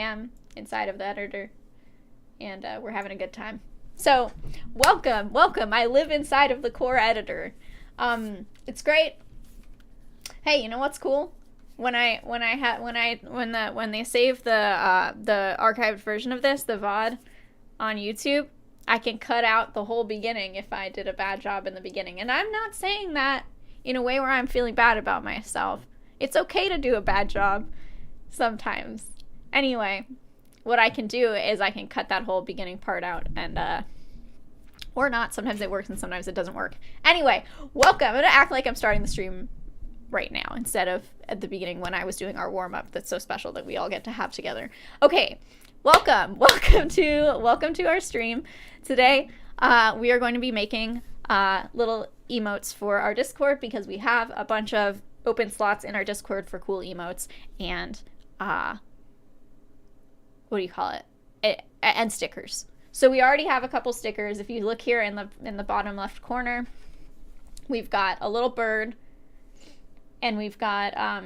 am inside of the editor, and we're having a good time. So, welcome. I live inside of the core editor. It's great. Hey, you know what's cool? When they save the archived version of this, the VOD on YouTube, I can cut out the whole beginning if I did a bad job in the beginning. And I'm not saying that in a way where I'm feeling bad about myself. It's okay to do a bad job sometimes. Anyway, what I can do is I can cut that whole beginning part out, and or not. Sometimes it works and sometimes it doesn't work. Anyway, welcome. I'm gonna act like I'm starting the stream right now instead of at the beginning when I was doing our warm-up that's so special that we all get to have together. Okay, welcome to our stream. Today we are going to be making little emotes for our Discord because we have a bunch of open slots in our Discord for cool emotes and what do you call it? And stickers. So we already have a couple stickers. If you look here in the bottom left corner, we've got a little bird, and we've got a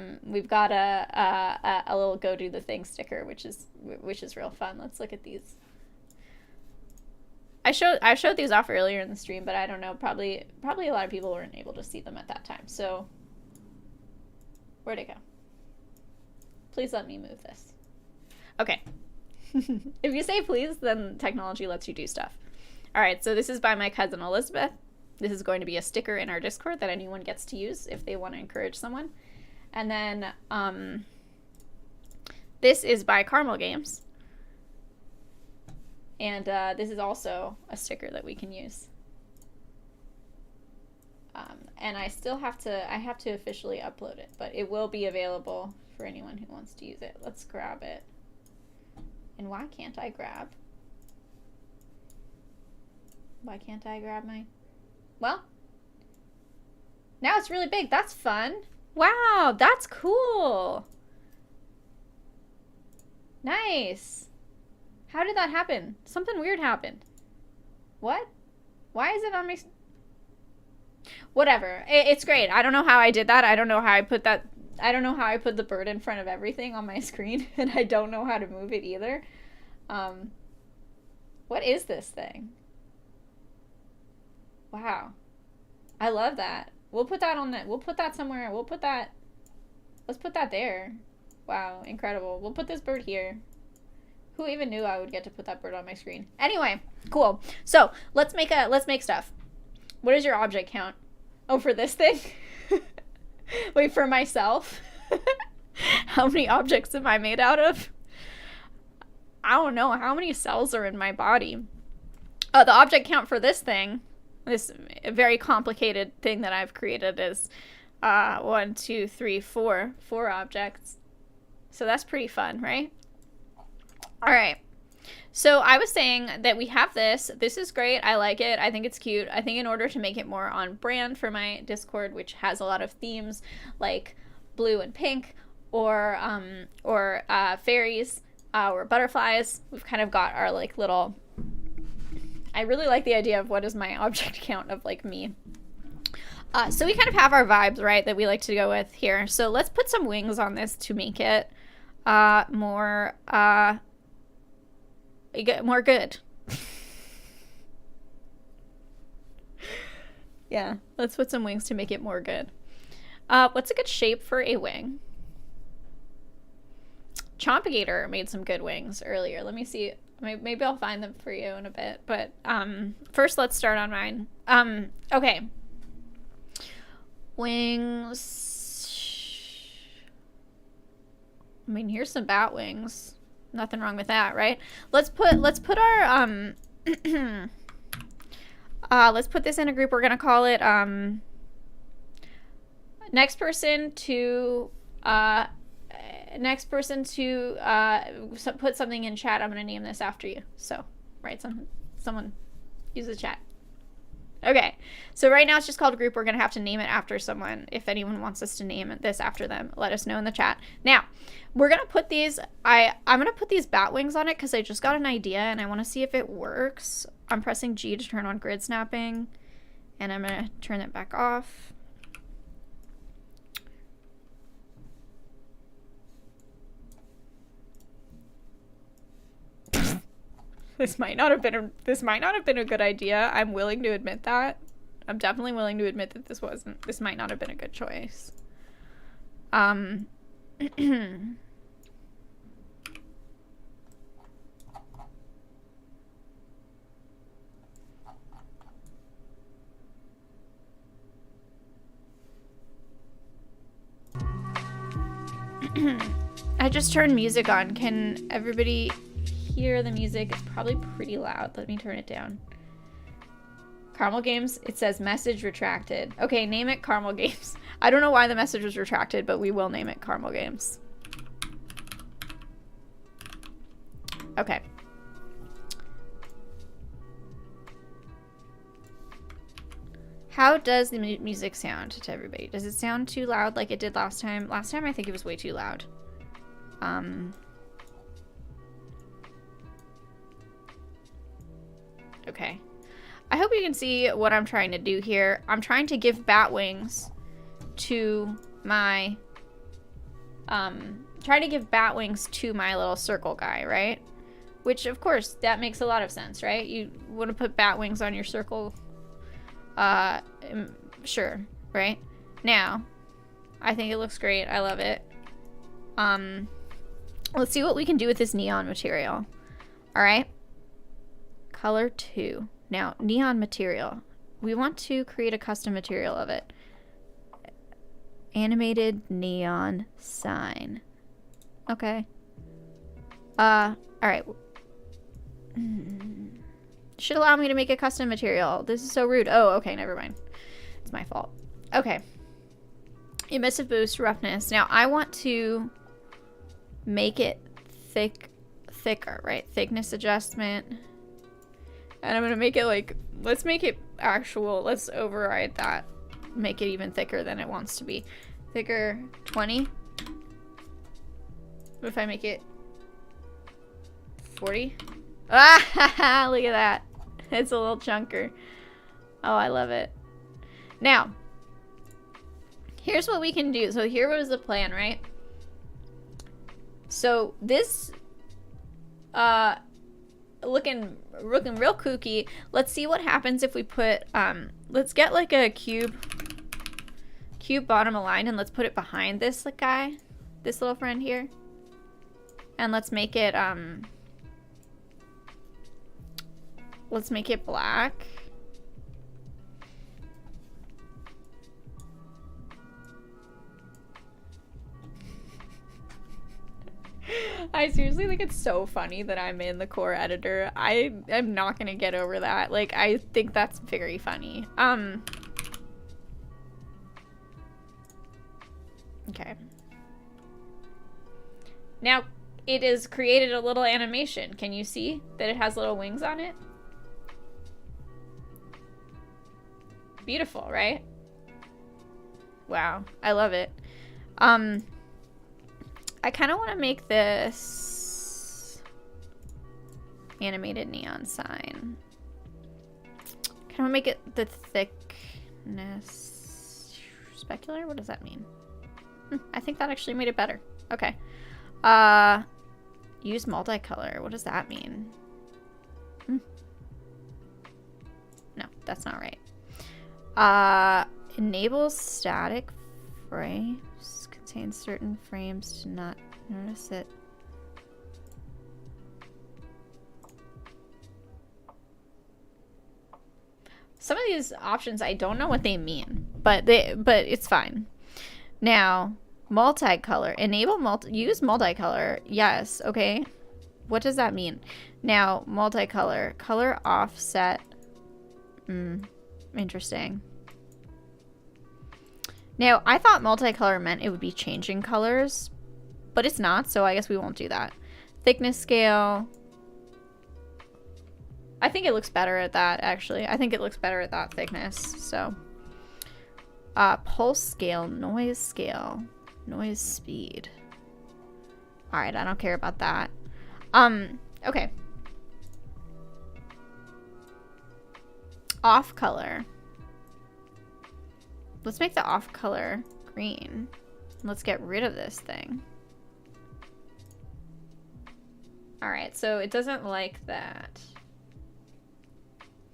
little go do the thing sticker, which is real fun. Let's look at these. I showed these off earlier in the stream, but I don't know, probably a lot of people weren't able to see them at that time. So where'd it go? Please let me move this. Okay. If you say please, then technology lets you do stuff. All right, so this is by my cousin Elizabeth. This is going to be a sticker in our Discord that anyone gets to use if they want to encourage someone. And then this is by Caramel Games. And this is also a sticker that we can use. And I have to officially upload it, but it will be available for anyone who wants to use it. Let's grab it. And why can't I grab my... Well, now it's really big. That's fun. Wow, that's cool. Nice. How did that happen? Something weird happened. What? Why is it on my... Whatever. It's great. I don't know how I did that. I don't know how I put that... I don't know how I put the bird in front of everything on my screen, and I don't know how to move it either. What is this thing? Wow. I love that. We'll put that on that. We'll put that somewhere. Let's put that there. Wow, incredible. We'll put this bird here. Who even knew I would get to put that bird on my screen? Anyway, cool. So let's make stuff. What is your object count? Oh, for this thing? Wait, for myself? How many objects am I made out of? I don't know. How many cells are in my body? The object count for this thing, this very complicated thing that I've created, is 1, 2, 3, 4 objects. So that's pretty fun, right? All right. So I was saying that we have this. This is great. I like it. I think it's cute. I think in order to make it more on brand for my Discord, which has a lot of themes like blue and pink, or fairies, or butterflies, we've kind of got our like little... I really like the idea of what is my object count of like me. So we kind of have our vibes, right, that we like to go with here. So let's put some wings on this to make it more good. Yeah, let's put some wings to make it more good. What's a good shape for a wing? Chompagator made some good wings earlier. Let me see. Maybe I'll find them for you in a bit. But first, let's start on mine. Okay. Wings. I mean, here's some bat wings. Nothing wrong with that, right? Let's put our let's put this in a group. We're gonna call it next person to put something in chat. I'm gonna name this after you. So write something. Someone use the chat. Okay, so right now it's just called a group. We're gonna have to name it after someone. If anyone wants us to name this after them, let us know in the chat. Now, we're gonna put these. I'm gonna put these bat wings on it because I just got an idea and I want to see if it works. I'm pressing G to turn on grid snapping, and I'm gonna turn it back off. This might not have been a good idea. I'm willing to admit that. I'm definitely willing to admit that this might not have been a good choice. I just turned music on. Can everybody hear the music? It's probably pretty loud. Let me turn it down. Caramel Games, it says message retracted. Okay, name it Caramel Games. I don't know why the message was retracted, but we will name it Caramel Games. Okay. How does the music sound to everybody? Does it sound too loud like it did last time? Last time I think it was way too loud. Okay. I hope you can see what I'm trying to do here. I'm trying to give bat wings to my little circle guy, right? Which of course that makes a lot of sense, right? You want to put bat wings on your circle. Sure, right? Now, I think it looks great. I love it. Let's see what we can do with this neon material. All right. Color 2. Now, neon material. We want to create a custom material of it. Animated neon sign. Okay. All right. Should allow me to make a custom material. This is so rude. Oh, okay, never mind. It's my fault. Okay. Emissive boost, roughness. Now, I want to make it thicker, right? Thickness adjustment. And I'm going to make it like, let's make it actual. Let's override that. Make it even thicker than it wants to be. Thicker, 20. What if I make it 40? Ah, look at that. It's a little chunker. Oh, I love it. Now, here's what we can do. So here was the plan, right? So this, looking real kooky. Let's see what happens if we put, let's get like a cube bottom aligned and let's put it behind this guy, this little friend here. And let's make it, black. I seriously think it's so funny that I'm in the core editor. I am not gonna get over that. Like, I think that's very funny. Okay. Now, it has created a little animation. Can you see that it has little wings on it? Beautiful, right? Wow, I love it. I kind of want to make this animated neon sign. Kind of make it the thickness specular. What does that mean? I think that actually made it better. Okay. Use multicolor. What does that mean? No, that's not right. Enable static frames. Contains certain frames to not notice it. Some of these options I don't know what they mean, but it's fine. Now, multicolor. Enable use multicolor. Yes, okay. What does that mean? Now, multicolor. Color offset. Interesting. Now, I thought multicolor meant it would be changing colors, but it's not, so I guess we won't do that. Thickness scale. I think it looks better at that, actually. I think it looks better at that thickness, so. Pulse scale, noise speed. Alright, I don't care about that. Okay. Off color. Let's make the off color green. Let's get rid of this thing. All right, so it doesn't like that.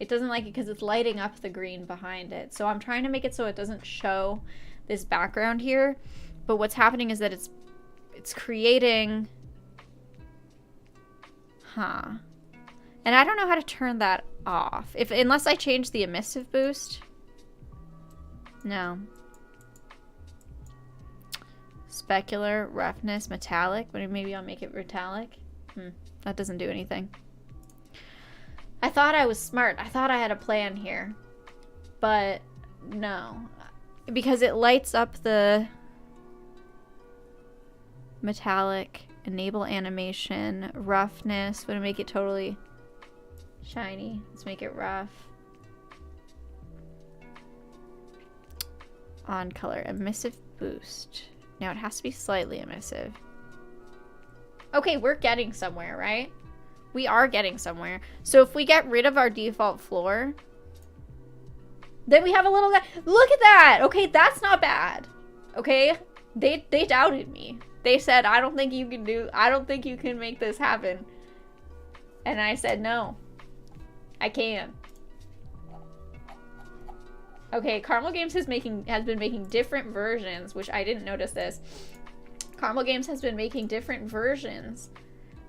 It doesn't like it because it's lighting up the green behind it. So I'm trying to make it so it doesn't show this background here. But what's happening is that it's creating... Huh. And I don't know how to turn that off. Unless I change the emissive boost. No. Specular, roughness, metallic. But maybe I'll make it metallic. That doesn't do anything. I thought I was smart. I thought I had a plan here. But no. Because it lights up the metallic, enable animation, roughness. Would it make it totally shiny? Let's make it rough. On color, emissive boost. Now it has to be slightly emissive. Okay, we're getting somewhere, right? We are getting somewhere. So if we get rid of our default floor, then we have a little guy. Look at that. Okay, that's not bad. Okay, they doubted me. They said, I don't think you can make this happen. And I said, no, I can. Okay, Caramel Games has been making different versions, which I didn't notice this. Caramel Games has been making different versions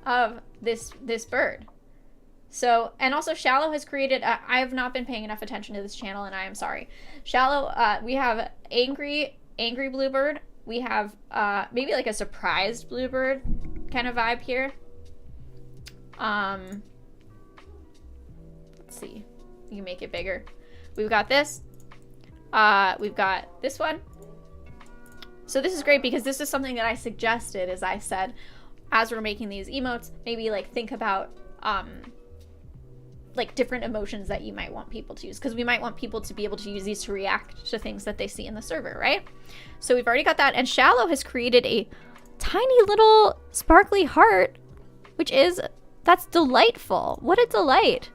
of this bird. So, and also Shallow has created, I have not been paying enough attention to this channel and I am sorry. Shallow, we have angry bluebird. We have maybe like a surprised bluebird kind of vibe here. Let's see, you can make it bigger. We've got this. We've got this one. So this is great because this is something that I suggested, as I said, as we're making these emotes, maybe like think about like different emotions that you might want people to use, because we might want people to be able to use these to react to things that they see in the server, right? So we've already got that, and Shallow has created a tiny little sparkly heart, that's delightful. What a delight.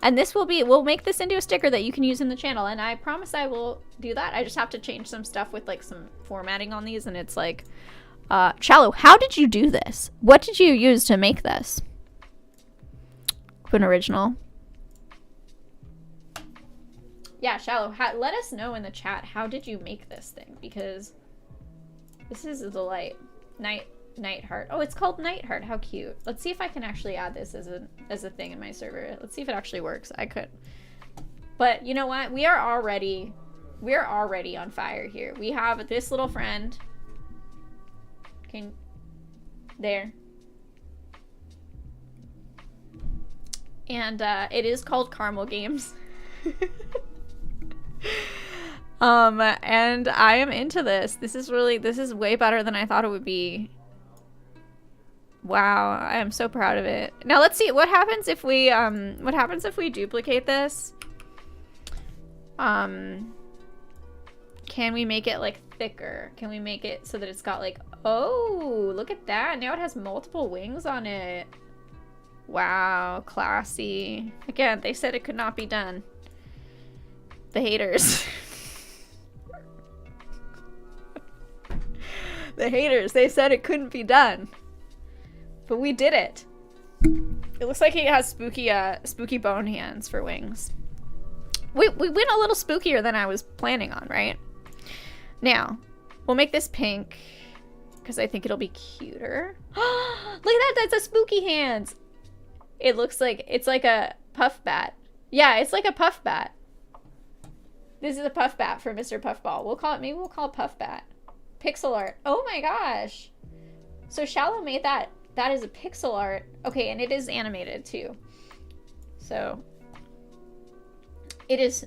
And this we'll make this into a sticker that you can use in the channel, and I promise I will do that. I just have to change some stuff with like some formatting on these, and it's like, Shallow, how did you do this? What did you use to make this? Quinn Original. Yeah, Shallow, let us know in the chat, how did you make this thing? Because this is a delight. Night Heart. Oh, it's called Night Heart. How cute. Let's see if I can actually add this as a thing in my server. Let's see if it actually works. I could. But you know what? We are already on fire here. We have this little friend. There. And it is called Caramel Games. And I am into this. This is way better than I thought it would be. Wow, I am so proud of it. Now let's see what happens if we duplicate this. Can we make it like thicker? Can we make it so that it's got like, oh, look at that. Now it has multiple wings on it. Wow, classy. Again, they said it could not be done. The haters. The haters, they said it couldn't be done. But we did it. It looks like it has spooky bone hands for wings. We went a little spookier than I was planning on, right? Now, we'll make this pink because I think it'll be cuter. Look at that, that's a spooky hands. It looks like, it's like a puff bat. Yeah, it's like a puff bat. This is a puff bat for Mr. Puffball. Maybe we'll call it puff bat. Pixel art. Oh my gosh. So Shallow made that. That is a pixel art. Okay, and it is animated too. So it is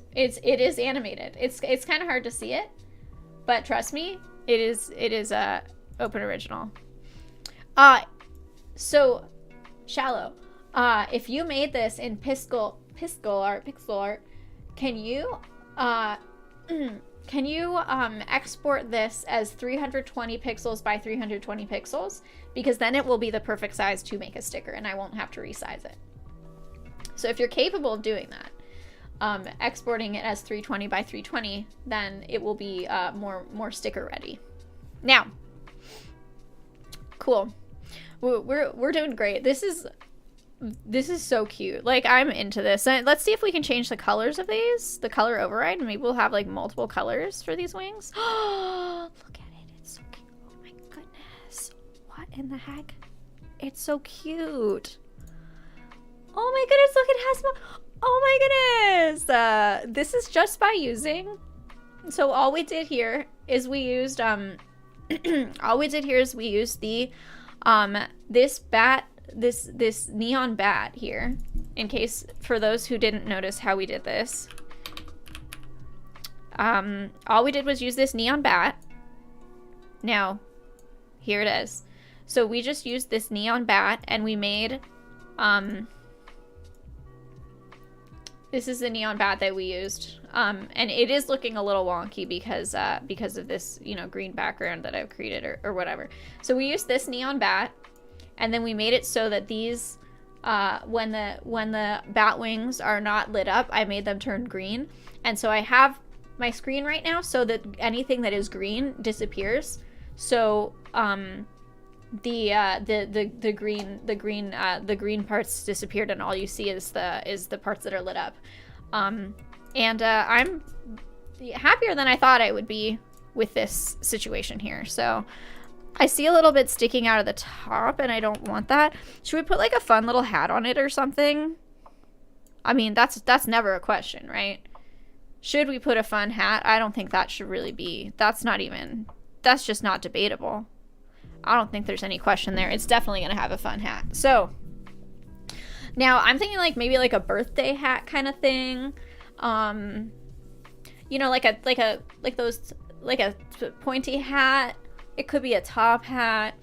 animated. It's kind of hard to see it, but trust me, it is open original. So Shallow, if you made this in pixel art, can you export this as 320 pixels by 320 pixels? Because then it will be the perfect size to make a sticker and I won't have to resize it. So if you're capable of doing that, exporting it as 320 by 320, then it will be more sticker ready. Now, cool. We're doing great. This is so cute. Like, I'm into this. And let's see if we can change the colors of these. The color override. Maybe we'll have like multiple colors for these wings. Look at it. It's so cute. Oh my goodness. What in the heck? It's so cute. Oh my goodness. Look, it has oh my goodness. This is just by using. So all we did here is we used all we did here is we used the this neon bat here, in case for those who didn't notice how we did this. All we did was use this neon bat. Now, here it is. So we just used this neon bat and we made, this is the neon bat that we used. And it is looking a little wonky because of this, you know, green background that I've created or whatever. So we used this neon bat. And then we made it so that these, when the bat wings are not lit up, I made them turn green. And so I have my screen right now so that anything that is green disappears. So the green parts disappeared, and all you see is the parts that are lit up. I'm happier than I thought I would be with this situation here. So I see a little bit sticking out of the top, and I don't want that. Should we put like a fun little hat on it or something? I mean, that's never a question, right? Should we put a fun hat? I don't think that should really be. That's just not debatable. I don't think there's any question there. It's definitely going to have a fun hat. So now I'm thinking like maybe like a birthday hat kind of thing. You know, like a pointy hat. It could be a top hat.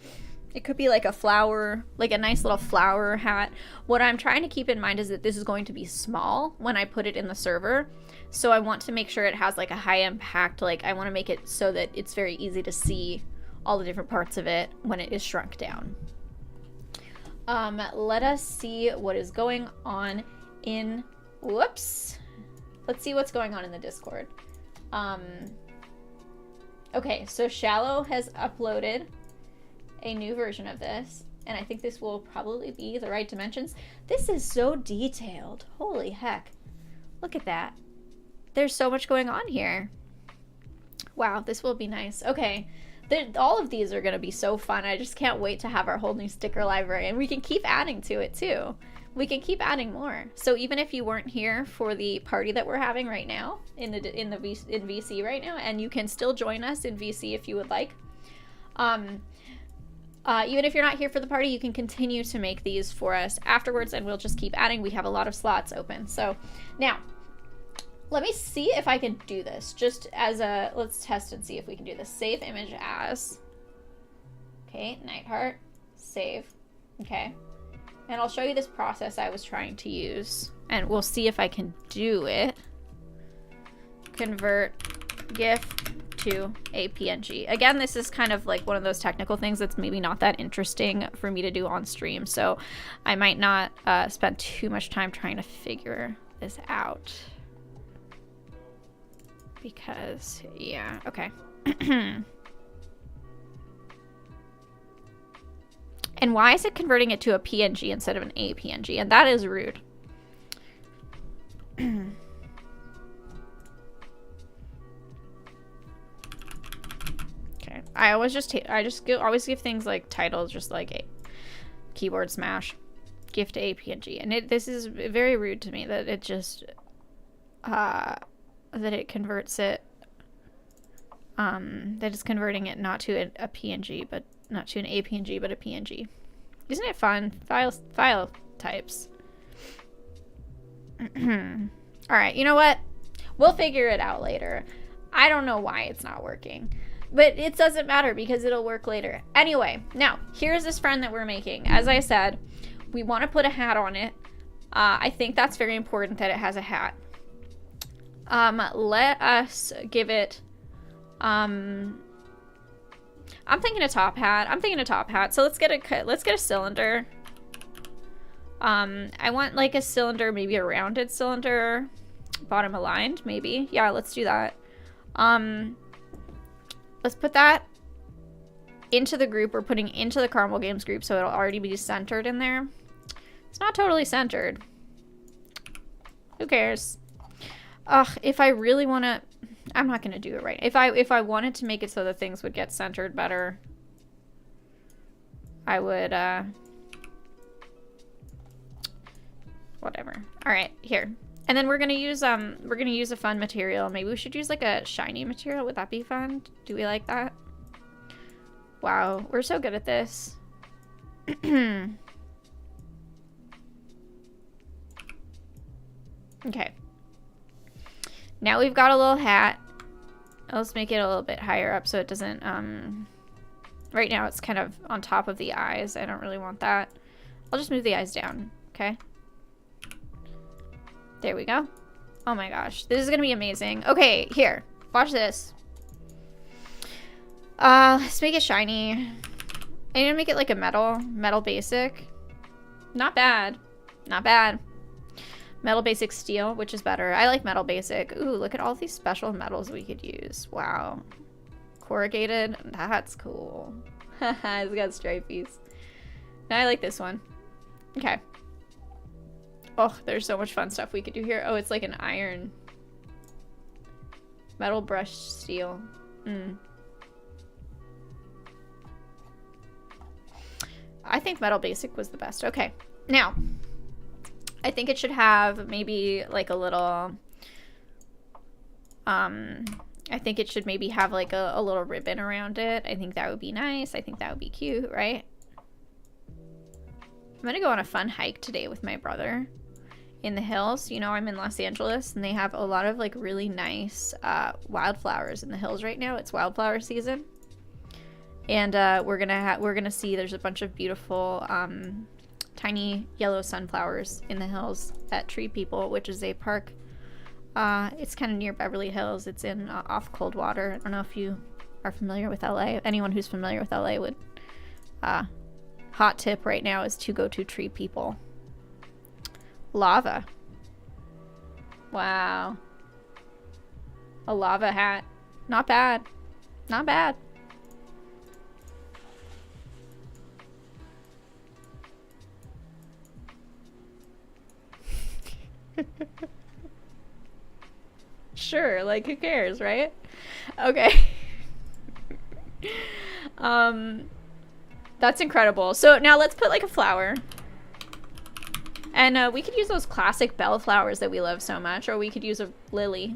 It could be like a flower, like a nice little flower hat. What I'm trying to keep in mind is that this is going to be small when I put it in the server. So I want to make sure it has like a high impact. Like I want to make it so that it's very easy to see all the different parts of it when it is shrunk down. Let us see what is going on in, whoops. Let's see what's going on in the Discord. Okay, so Shallow has uploaded a new version of this, and I think this will probably be the right dimensions. This is so detailed. Holy heck. Look at that. There's so much going on here. Wow, this will be nice. Okay, all of these are going to be so fun. I just can't wait to have our whole new sticker library, and we can keep adding to it too. We can keep adding more. So even if you weren't here for the party that we're having right now in VC right now, and you can still join us in VC if you would like. Even if you're not here for the party, you can continue to make these for us afterwards, and we'll just keep adding. We have a lot of slots open. So now, let me see if I can do this. Just as a, let's test and see if we can do this. Save image as. Okay, Nightheart. Save. Okay. And I'll show you this process I was trying to use. And we'll see if I can do it. Convert GIF to a PNG. Again, this is kind of like one of those technical things that's maybe not that interesting for me to do on stream. So I might not spend too much time trying to figure this out. Because, yeah, okay. And why is it converting it to a PNG instead of an APNG? And that is rude. Okay. I always give things like titles, just like a keyboard smash, GIF to APNG. And this is very rude to me that it just, that it converts it, that it's converting it not to a PNG, but not to an APNG, but a PNG. Isn't it fun? File types. Alright, you know what? We'll figure it out later. I don't know why it's not working. But it doesn't matter because it'll work later. Anyway, now, here's this friend that we're making. As I said, we want to put a hat on it. I think that's very important that it has a hat. Let us give it... I'm thinking a top hat. So let's get a cylinder. I want like a cylinder, maybe a rounded cylinder, bottom aligned, maybe. Yeah, let's do that. Let's put that into the group we're putting into the Caramel Games group, so it'll already be centered in there. It's not totally centered. Who cares? Ugh, if I really want to... I'm not going to do it right. If I wanted to make it so that things would get centered better, I would, whatever. All right, here. And then we're going to use a fun material. Maybe we should use like a shiny material. Would that be fun? Do we like that? Wow, we're so good at this. Okay. Now we've got a little hat. Let's make it a little bit higher up so it doesn't, right now it's kind of on top of the eyes. I don't really want that. I'll just move the eyes down, okay? There we go. Oh my gosh, this is gonna be amazing. Okay, here, watch this. Let's make it shiny. I'm gonna make it like a metal basic. Not bad, not bad. Metal basic steel, which is better. I like metal basic. Ooh, look at all these special metals we could use. Wow. Corrugated, that's cool. It's got stripies. Now I like this one. Okay. Oh, there's so much fun stuff we could do here. Oh, it's like an iron. Metal brushed steel. I think metal basic was the best. Okay, now I think it should have maybe like a little, I think it should maybe have like a little ribbon around it. I think that would be nice. I think that would be cute, right? I'm gonna go on a fun hike today with my brother in the hills. You know, I'm in Los Angeles and they have a lot of like really nice wildflowers in the hills right now. It's wildflower season. And we're gonna see there's a bunch of beautiful tiny yellow sunflowers in the hills at Tree People, which is a park. It's kind of near Beverly Hills. It's in off Coldwater. I don't know if you are familiar with LA. Anyone who's familiar with LA would hot tip right now is to go to Tree People. Lava. Wow. A lava hat. Not bad. Not bad. Sure, like who cares, right? Okay. That's incredible. So now let's put like a flower. And we could use those classic bell flowers that we love so much, or we could use a lily.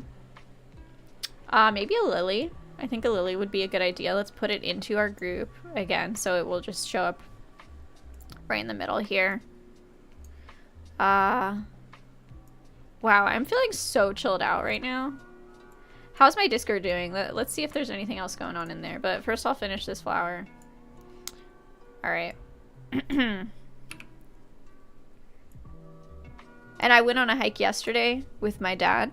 Maybe a lily. I think a lily would be a good idea. Let's put it into our group again, so it will just show up right in the middle here. Wow, I'm feeling so chilled out right now. How's my Discord doing? Let's see if there's anything else going on in there. But first I'll finish this flower. Alright. And I went on a hike yesterday with my dad.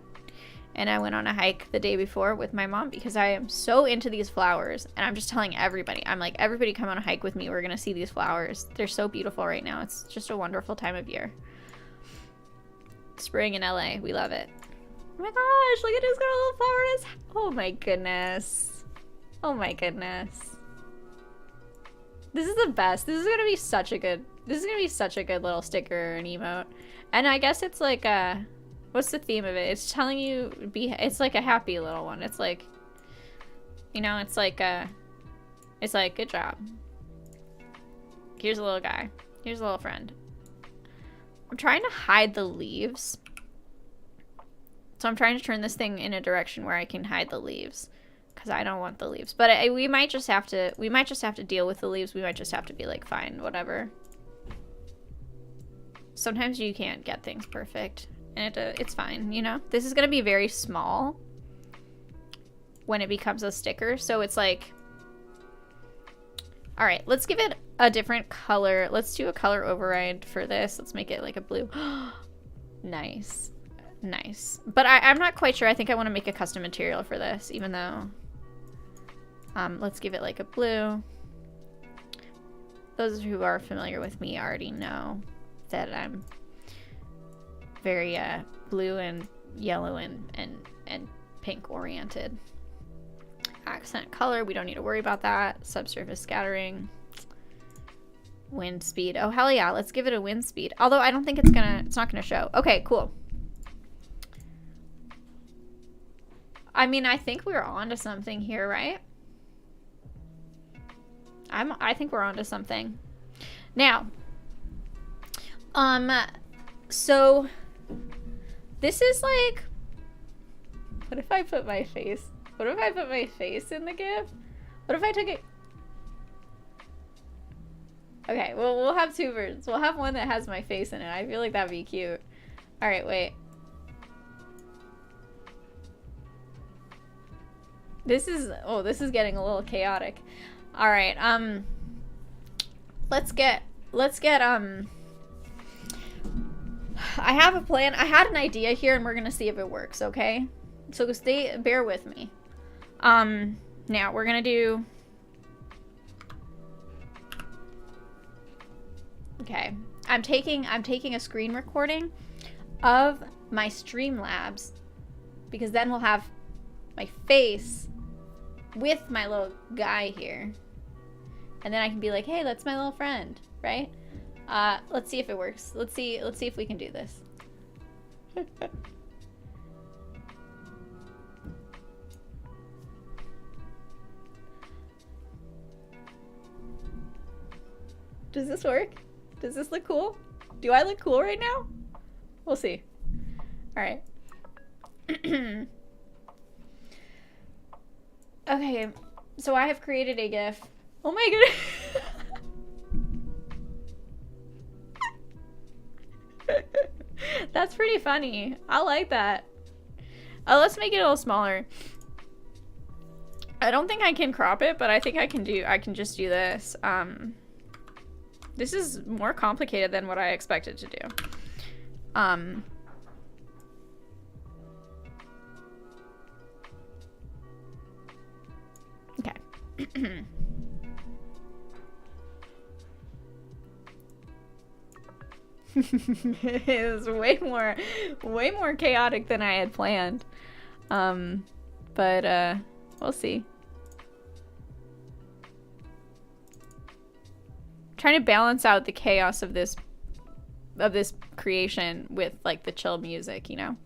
And I went on a hike the day before with my mom because I am so into these flowers. And I'm just telling everybody. I'm like, everybody come on a hike with me. We're going to see these flowers. They're so beautiful right now. It's just a wonderful time of year. Spring in LA. We love it. Oh my gosh, look at this, got a little flower in his... Oh my goodness. Oh my goodness. This is the best. This is gonna be such a good... This is gonna be such a good little sticker and emote. And I guess it's like a... What's the theme of it? It's telling you... It's like a happy little one. It's like... You know, it's like a... It's like, good job. Here's a little guy. Here's a little friend. I'm trying to hide the leaves. So I'm trying to turn this thing in a direction where I can hide the leaves. Because I don't want the leaves. But we might just have to deal with the leaves. We might just have to be like, fine, whatever. Sometimes you can't get things perfect. And it's fine, you know? This is going to be very small when it becomes a sticker. So it's like... Alright, let's give it a different color. Let's do a color override for this. Let's make it like a blue. Nice. Nice. But I'm not quite sure. I think I want to make a custom material for this, even though... let's give it like a blue. Those who are familiar with me already know that I'm very blue and yellow and pink oriented. Accent color, we don't need to worry about that. Subsurface scattering. Wind speed. Oh, hell yeah. Let's give it a wind speed. Although I don't think it's not gonna show. Okay, cool. I mean, I think we're onto something here, right? I think we're onto something. Now, so this is like, what if I put my face? What if I put my face in the GIF? What if I took it? Okay, well, we'll have two versions. We'll have one that has my face in it. I feel like that'd be cute. All right, wait. This is getting a little chaotic. All right, let's get, I have a plan. I had an idea here and we're gonna see if it works, okay? So bear with me. Now we're gonna do, okay. I'm taking a screen recording of my Streamlabs because then we'll have my face with my little guy here. And then I can be like, hey, that's my little friend, right? Let's see if it works. Let's see if we can do this. Does this work? Does this look cool? Do I look cool right now? We'll see. All right. Okay, so I have created a GIF. Oh my goodness. That's pretty funny. I like that. Let's make it a little smaller. I don't think I can crop it, but I think I can just do this. This is more complicated than what I expected to do. Okay. It is way more chaotic than I had planned. But we'll see. Trying to balance out the chaos of this creation with like the chill music, you know.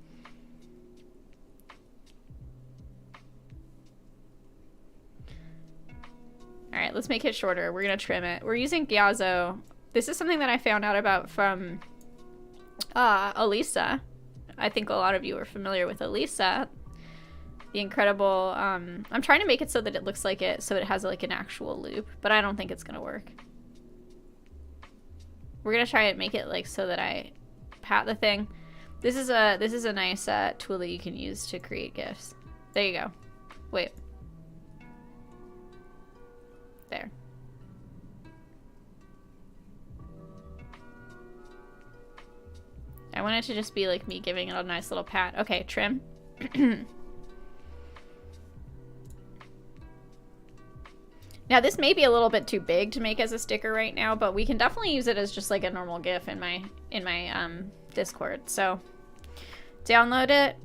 All right, let's make it shorter. We're gonna trim it. We're using Gyazo. This is something that I found out about from Elisa. I think a lot of you are familiar with Elisa. The incredible, I'm trying to make it so that it looks like it, so it has like an actual loop, but I don't think it's gonna work. We're gonna try and make it like so that I pat the thing. This is a nice tool that you can use to create GIFs. There you go. Wait. There. I want it to just be like me giving it a nice little pat. Okay, trim. Now this may be a little bit too big to make as a sticker right now, but we can definitely use it as just like a normal GIF in my Discord. So download it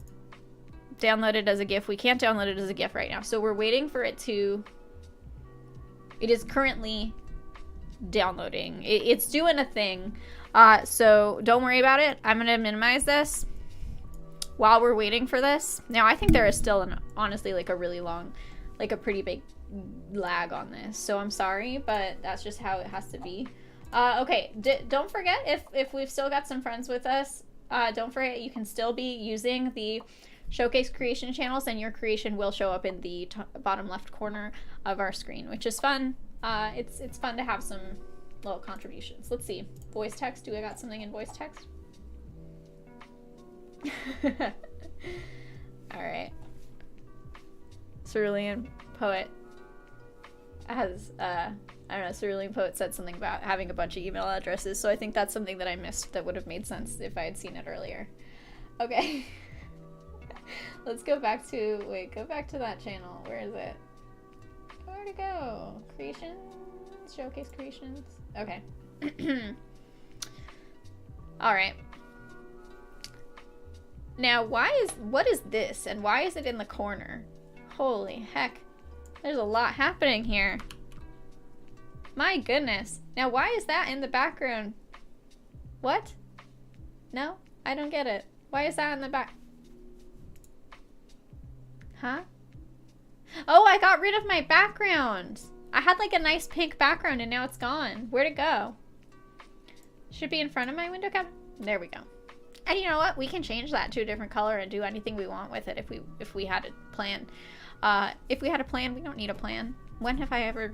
as a GIF. We can't download it as a GIF right now, so we're waiting for it to. It is currently downloading. It's doing a thing, so don't worry about it. I'm gonna minimize this while we're waiting for this. Now I think there is still honestly like a really long, like a pretty big lag on this, so I'm sorry, but that's just how it has to be. Okay, don't forget, if we've still got some friends with us, don't forget you can still be using the showcase creation channels, and your creation will show up in the bottom left corner of our screen, which is fun. It's fun to have some little contributions. Let's see, voice text. Do I got something in voice text? All right. Cerulean Poet has, I don't know, Cerulean Poet said something about having a bunch of email addresses, so I think that's something that I missed that would have made sense if I had seen it earlier. Okay. Let's go back to, go back to that channel. Where is it? Where'd it go? Creations? Showcase creations? Okay. Alright. Now, what is this? And why is it in the corner? Holy heck. There's a lot happening here. My goodness. Now, why is that in the background? What? No? I don't get it. Why is that in the back? Huh? Oh, I got rid of my background. I had like a nice pink background and now it's gone. Where'd it go? Should be in front of my window cap. There we go. And you know what? We can change that to a different color and do anything we want with it if we had a plan. If we had a plan, we don't need a plan. When have I ever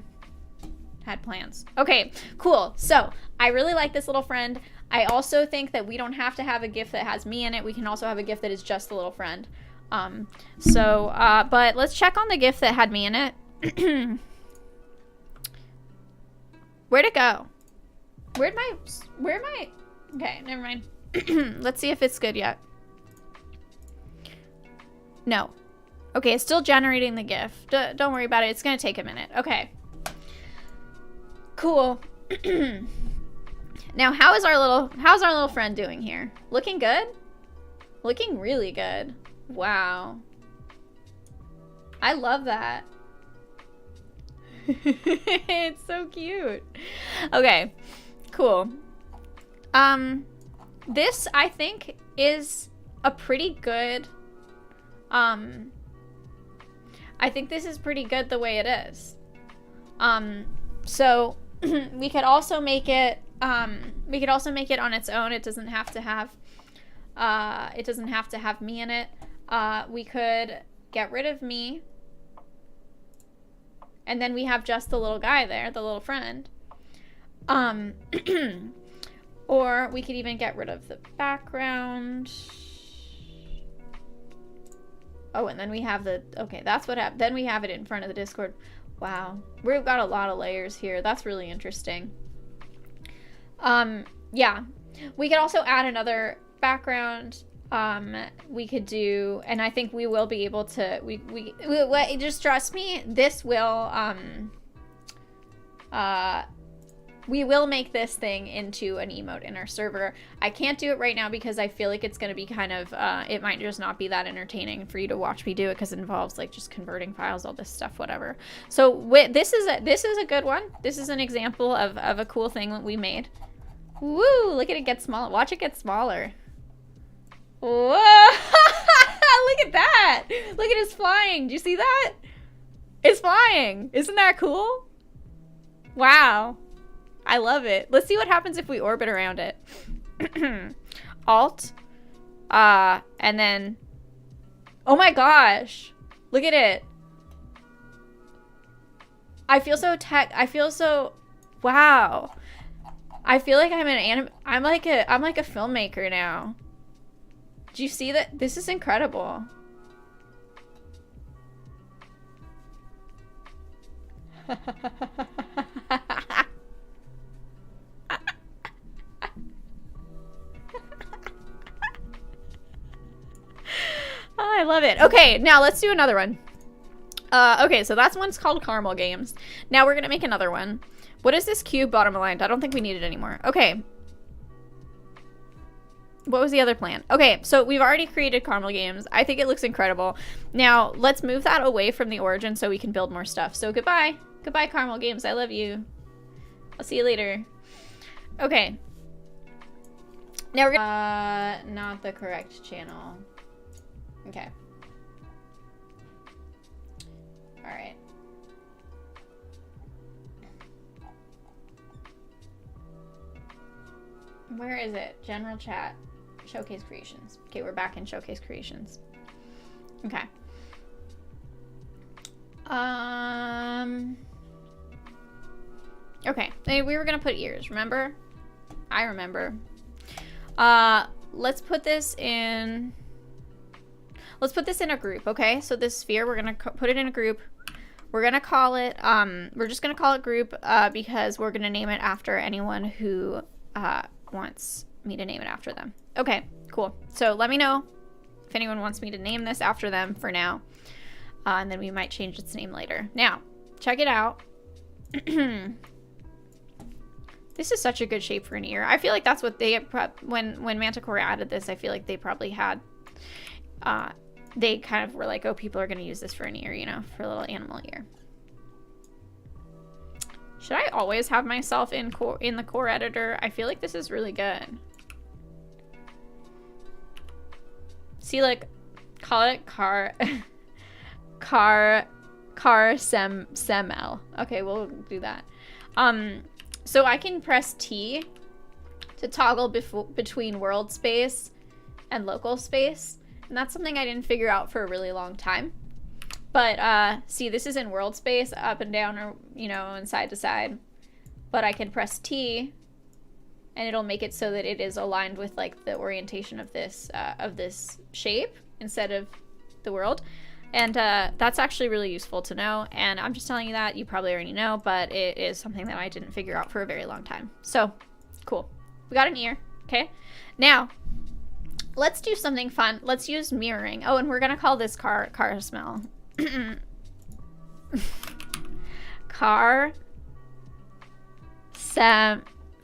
had plans? Okay, cool. So I really like this little friend. I also think that we don't have to have a gift that has me in it. We can also have a gift that is just the little friend. But let's check on the gift that had me in it. Where'd it go? Where am I? Okay, never mind. Let's see if it's good yet. No. Okay, it's still generating the gift. Don't worry about it. It's gonna take a minute. Okay. Cool. Now, how's our little friend doing here? Looking good? Looking really good. Wow. I love that. It's so cute. Okay, cool. This, I think, is a pretty good, I think this is pretty good the way it is. So, we could also make it, on its own. It doesn't have to have me in it. We could get rid of me. And then we have just the little guy there, the little friend. Or we could even get rid of the background. Oh, and then we have the, okay, that's what happened. Then we have it in front of the Discord. Wow. We've got a lot of layers here. That's really interesting. Yeah. We could also add another background. We could do, and I think we will be able to, we just trust me, this will, we will make this thing into an emote in our server. I can't do it right now because I feel like it's going to be kind of, it might just not be that entertaining for you to watch me do it because it involves like just converting files, all this stuff, whatever. So this is a good one. This is an example of a cool thing that we made. Woo! Look at it get smaller. Watch it get smaller. Whoa! Look at that! Look at it flying. Do you see that? It's flying. Isn't that cool? Wow. I love it. Let's see what happens if we orbit around it. Alt. And then... Oh my gosh. Look at it. I feel so... Wow. I feel like I'm like a filmmaker now. Do you see that? This is incredible. Oh, I love it. Okay, now let's do another one. Okay, so that's one's called Caramel Games. Now we're gonna make another one. What is this cube bottom aligned? I don't think we need it anymore. Okay. What was the other plan? Okay, so we've already created Caramel Games. I think it looks incredible. Now, let's move that away from the origin so we can build more stuff. So goodbye. Goodbye, Caramel Games. I love you. I'll see you later. Okay. Now we're gonna... not the correct channel. Okay. Alright. Where is it? General chat. Showcase creations. Okay, we're back in Showcase creations. Okay. Okay. We were gonna put ears, remember? I remember. Let's put this in... Let's put this in a group, okay? So this sphere, we're gonna put it in a group. We're gonna call it, we're just gonna call it group, because we're gonna name it after anyone who, wants me to name it after them. Okay, cool. So let me know if anyone wants me to name this after them for now. And then we might change its name later. Now, check it out. This is such a good shape for an ear. I feel like that's what they, when Manticore added this, I feel like they probably had, they kind of were like, oh, people are going to use this for an ear, you know, for a little animal ear. Should I always have myself in the core editor? I feel like this is really good. See, like, call it seml. Okay, we'll do that. So I can press T to toggle between world space and local space. And that's something I didn't figure out for a really long time. But, see, this is in world space, up and down, or, you know, and side to side. But I can press T, and it'll make it so that it is aligned with, like, the orientation of this shape instead of the world. And that's actually really useful to know. And I'm just telling you that. You probably already know, but it is something that I didn't figure out for a very long time. So, cool. We got an ear, okay? Now, let's do something fun. Let's use mirroring. Oh, and we're going to call this car smell. Car smell.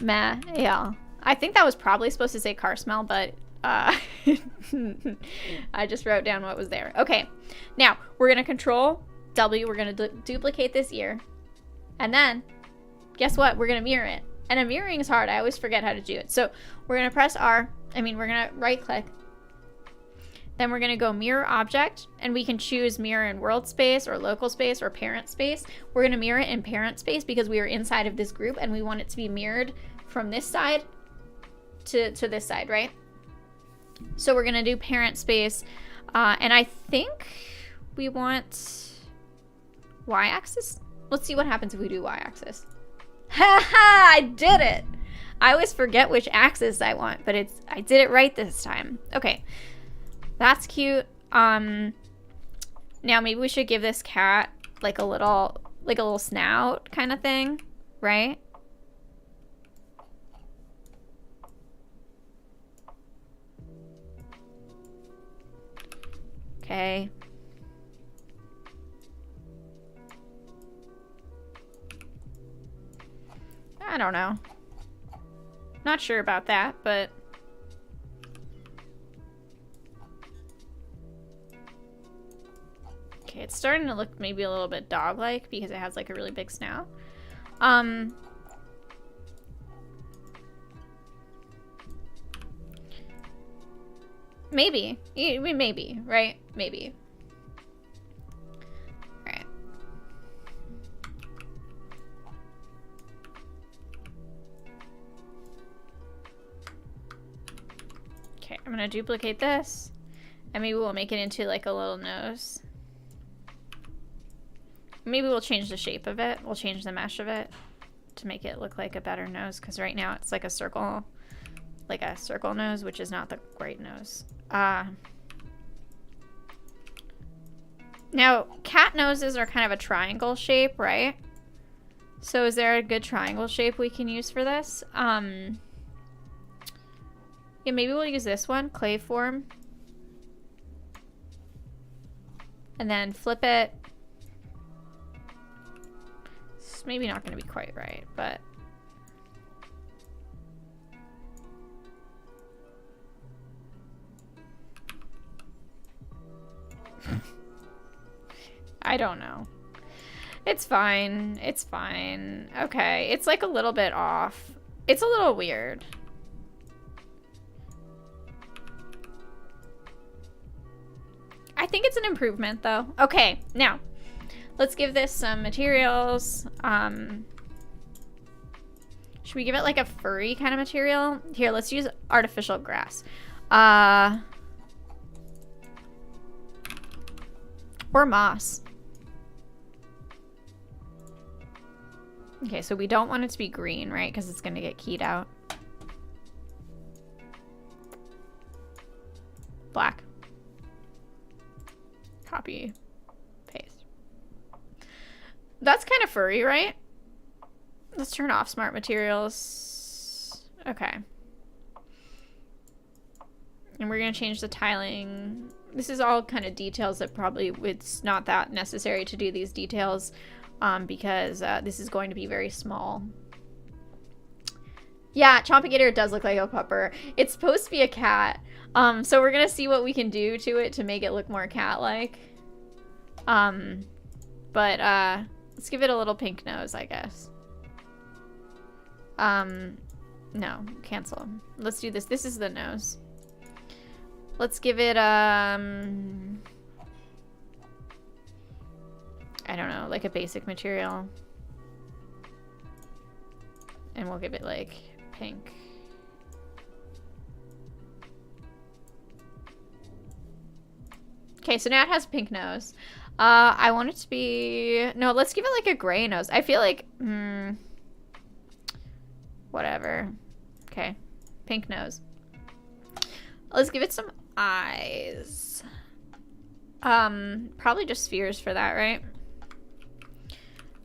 I think that was probably supposed to say car smell, but I just wrote down what was there. Okay, now we're gonna control W. We're gonna duplicate this ear, and then guess what? We're gonna mirror it. And a mirroring is hard. I always forget how to do it. So we're gonna press R. We're gonna right click. Then we're going to go mirror object, and we can choose mirror in world space or local space or parent space. We're going to mirror it in parent space because we are inside of this group and we want it to be mirrored from this side to this side, right? So we're going to do parent space, and I think we want y-axis. Let's see what happens if we do y-axis. Ha ha! I did it! I always forget which axis I want, but I did it right this time. Okay. That's cute. Now maybe we should give this cat like a little snout kind of thing, right? Okay. I don't know. Not sure about that, but okay, it's starting to look maybe a little bit dog-like because it has like a really big snout. Maybe. Maybe, right? Maybe. Alright. Okay, I'm gonna duplicate this. And maybe we'll make it into like a little nose. Maybe we'll change the shape of it. We'll change the mesh of it to make it look like a better nose, because right now it's like a circle nose, which is not the great nose. Now, cat noses are kind of a triangle shape, right? So is there a good triangle shape we can use for this? Yeah, maybe we'll use this one, clay form. And then flip it. It's maybe not going to be quite right, but... I don't know. It's fine. It's fine. Okay. It's like a little bit off. It's a little weird. I think it's an improvement though. Okay, now let's give this some materials. Should we give it like a furry kind of material? Here, let's use artificial grass. Or moss. Okay, so we don't want it to be green, right? Because it's going to get keyed out. Black. Copy. Paste. That's kind of furry, right? Let's turn off smart materials. Okay. And we're going to change the tiling. This is all kind of details that probably it's not that necessary to do these details because this is going to be very small. Yeah, Chompigator does look like a pupper. It's supposed to be a cat. So we're going to see what we can do to it to make it look more cat-like. But let's give it a little pink nose, I guess. No, cancel. Let's do this. This is the nose. Let's give it, I don't know, like a basic material. And we'll give it, like, pink. Okay, so now it has a pink nose. I want it to be... No, let's give it, like, a gray nose. I feel like... whatever. Okay. Pink nose. Let's give it some eyes. Probably just spheres for that, right?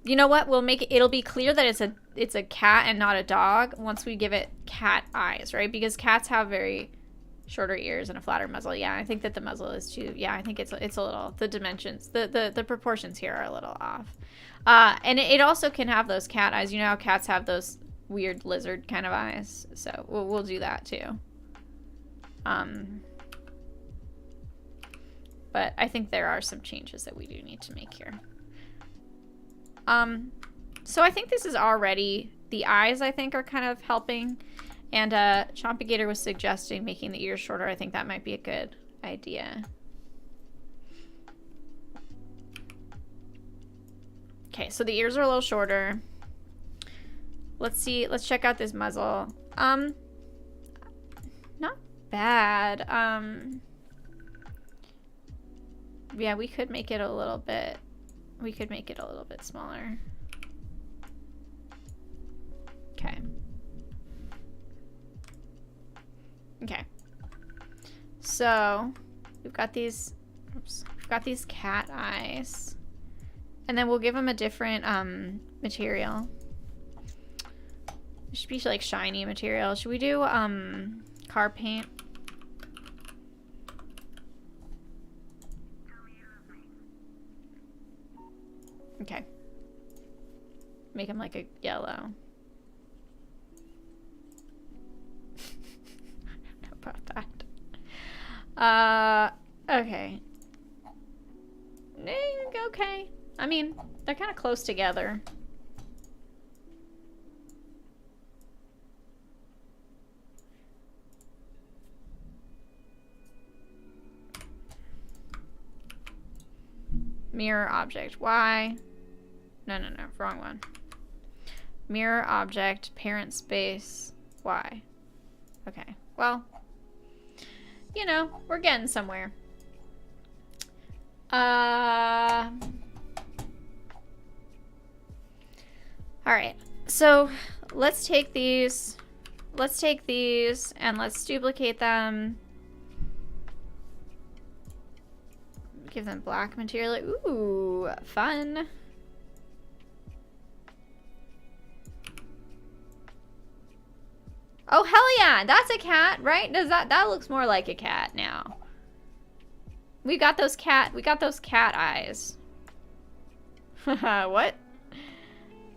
You know what? We'll make it... It'll be clear that it's a cat and not a dog once we give it cat eyes, right? Because cats have very shorter ears and a flatter muzzle. Yeah, I think that the muzzle is too... Yeah, I think it's a little... The dimensions... The proportions here are a little off. And it also can have those cat eyes. You know how cats have those weird lizard kind of eyes? So we'll do that too. But I think there are some changes that we do need to make here. So I think this is already... The eyes, I think, are kind of helping. And Chompigator was suggesting making the ears shorter. I think that might be a good idea. Okay, so the ears are a little shorter. Let's see. Let's check out this muzzle. Not bad. Yeah, we could make it a little bit... We could make it a little bit smaller. Okay. Okay. So, we've got these... Oops. We've got these cat eyes. And then we'll give them a different material. It should be like shiny material. Should we do car paint? Okay. Make them like a yellow. I don't know about that. Okay. Okay. I mean, they're kind of close together. Mirror object. Why? No, wrong one. Mirror object, parent space. Why? Okay. Well, you know, we're getting somewhere. Alright, so let's take these and let's duplicate them. Give them black material. Ooh, fun. Oh, hell yeah, that's a cat, right? That looks more like a cat now. We got those cat eyes. What?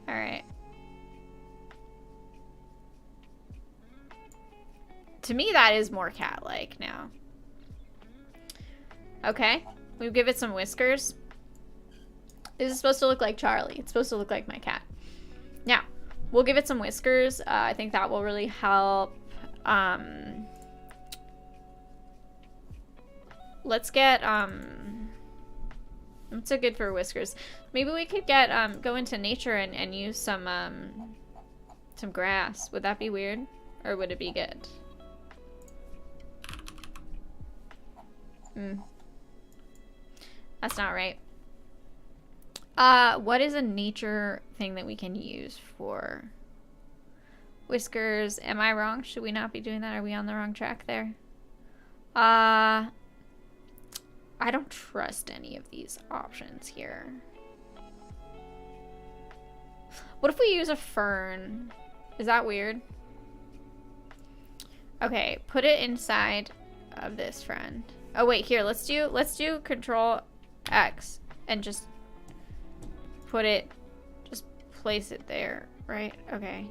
All right. To me, that is more cat-like now. Okay. We give it some whiskers. This is supposed to look like Charlie. It's supposed to look like my cat. Now, we'll give it some whiskers. I think that will really help. Let's get, what's so good for whiskers? Maybe we could get, go into nature and use some grass. Would that be weird? Or would it be good? That's not right. What is a nature thing that we can use for whiskers? Am I wrong? Should we not be doing that? Are we on the wrong track there? I don't trust any of these options here. What if we use a fern? Is that weird? Okay, put it inside of this friend. Oh wait, here, let's do Control X and just put it, just place it there, right? Okay.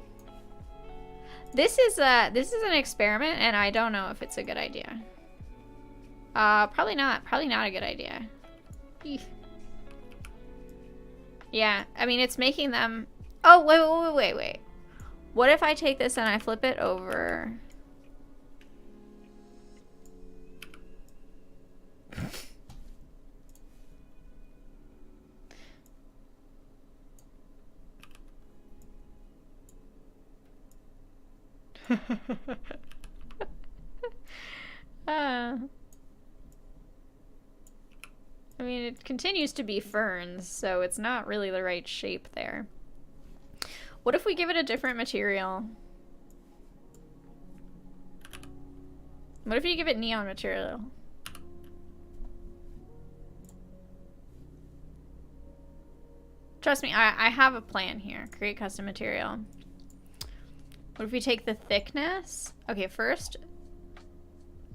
This is an experiment and I don't know if it's a good idea. Probably not a good idea. Eef. Yeah, I mean, it's making them, oh, wait. What if I take this and I flip it over? I mean, it continues to be ferns, so it's not really the right shape there. What if we give it a different material? What if you give it neon material? Trust me, I have a plan here. Create custom material. What if we take the thickness? Okay, first,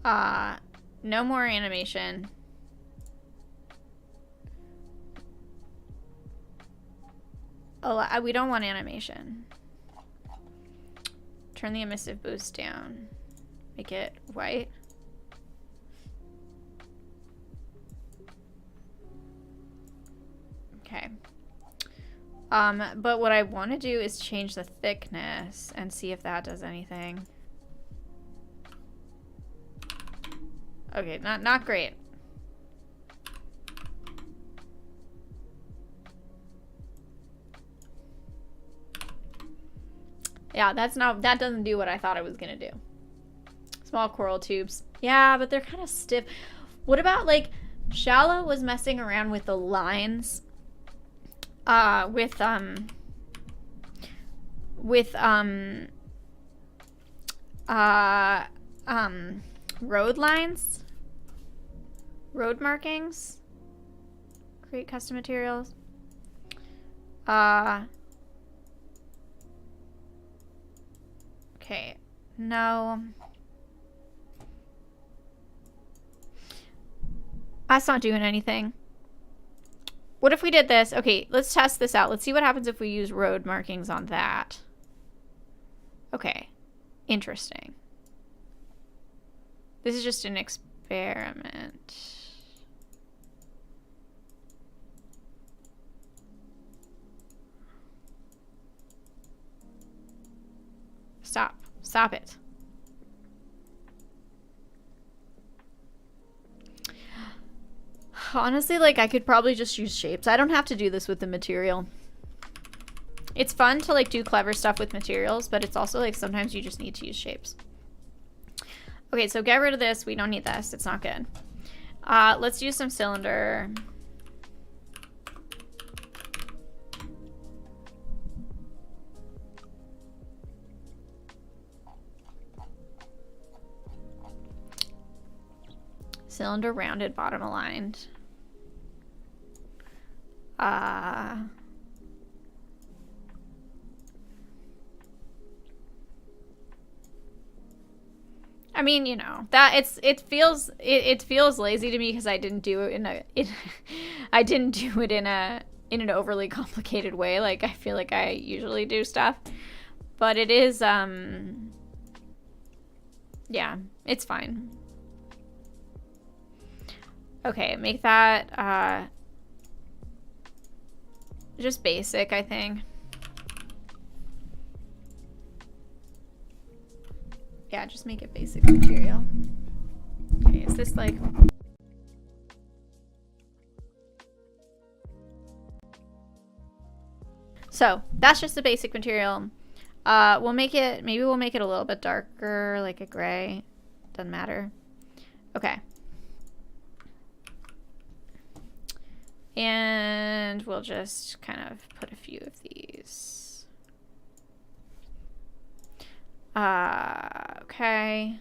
no more animation. Oh, we don't want animation. Turn the emissive boost down. Make it white. Okay. But what I want to do is change the thickness and see if that does anything. Okay, not great. Yeah, that doesn't do what I thought it was gonna do. Small coral tubes. Yeah, but they're kind of stiff. What about, like, Shallow was messing around with the lines with road lines, road markings, create custom materials. Okay, no. That's not doing anything. What if we did this? Okay, let's test this out. Let's see what happens if we use road markings on that. Okay, interesting. This is just an experiment. Stop. Stop it. Honestly, like, I could probably just use shapes. I don't have to do this with the material. It's fun to, like, do clever stuff with materials, but it's also, like, sometimes you just need to use shapes. Okay, so get rid of this. We don't need this. It's not good. Let's use some cylinder. Cylinder rounded, bottom aligned. I mean, you know, that it feels lazy to me because I didn't do it in an overly complicated way. Like, I feel like I usually do stuff, but it is yeah, it's fine. Okay, make that just basic, I think. Yeah, just make it basic material. Okay, is this like... So, that's just the basic material. We'll make it, maybe we'll make it a little bit darker, like a gray. Doesn't matter. Okay. And we'll just kind of put a few of these. Okay.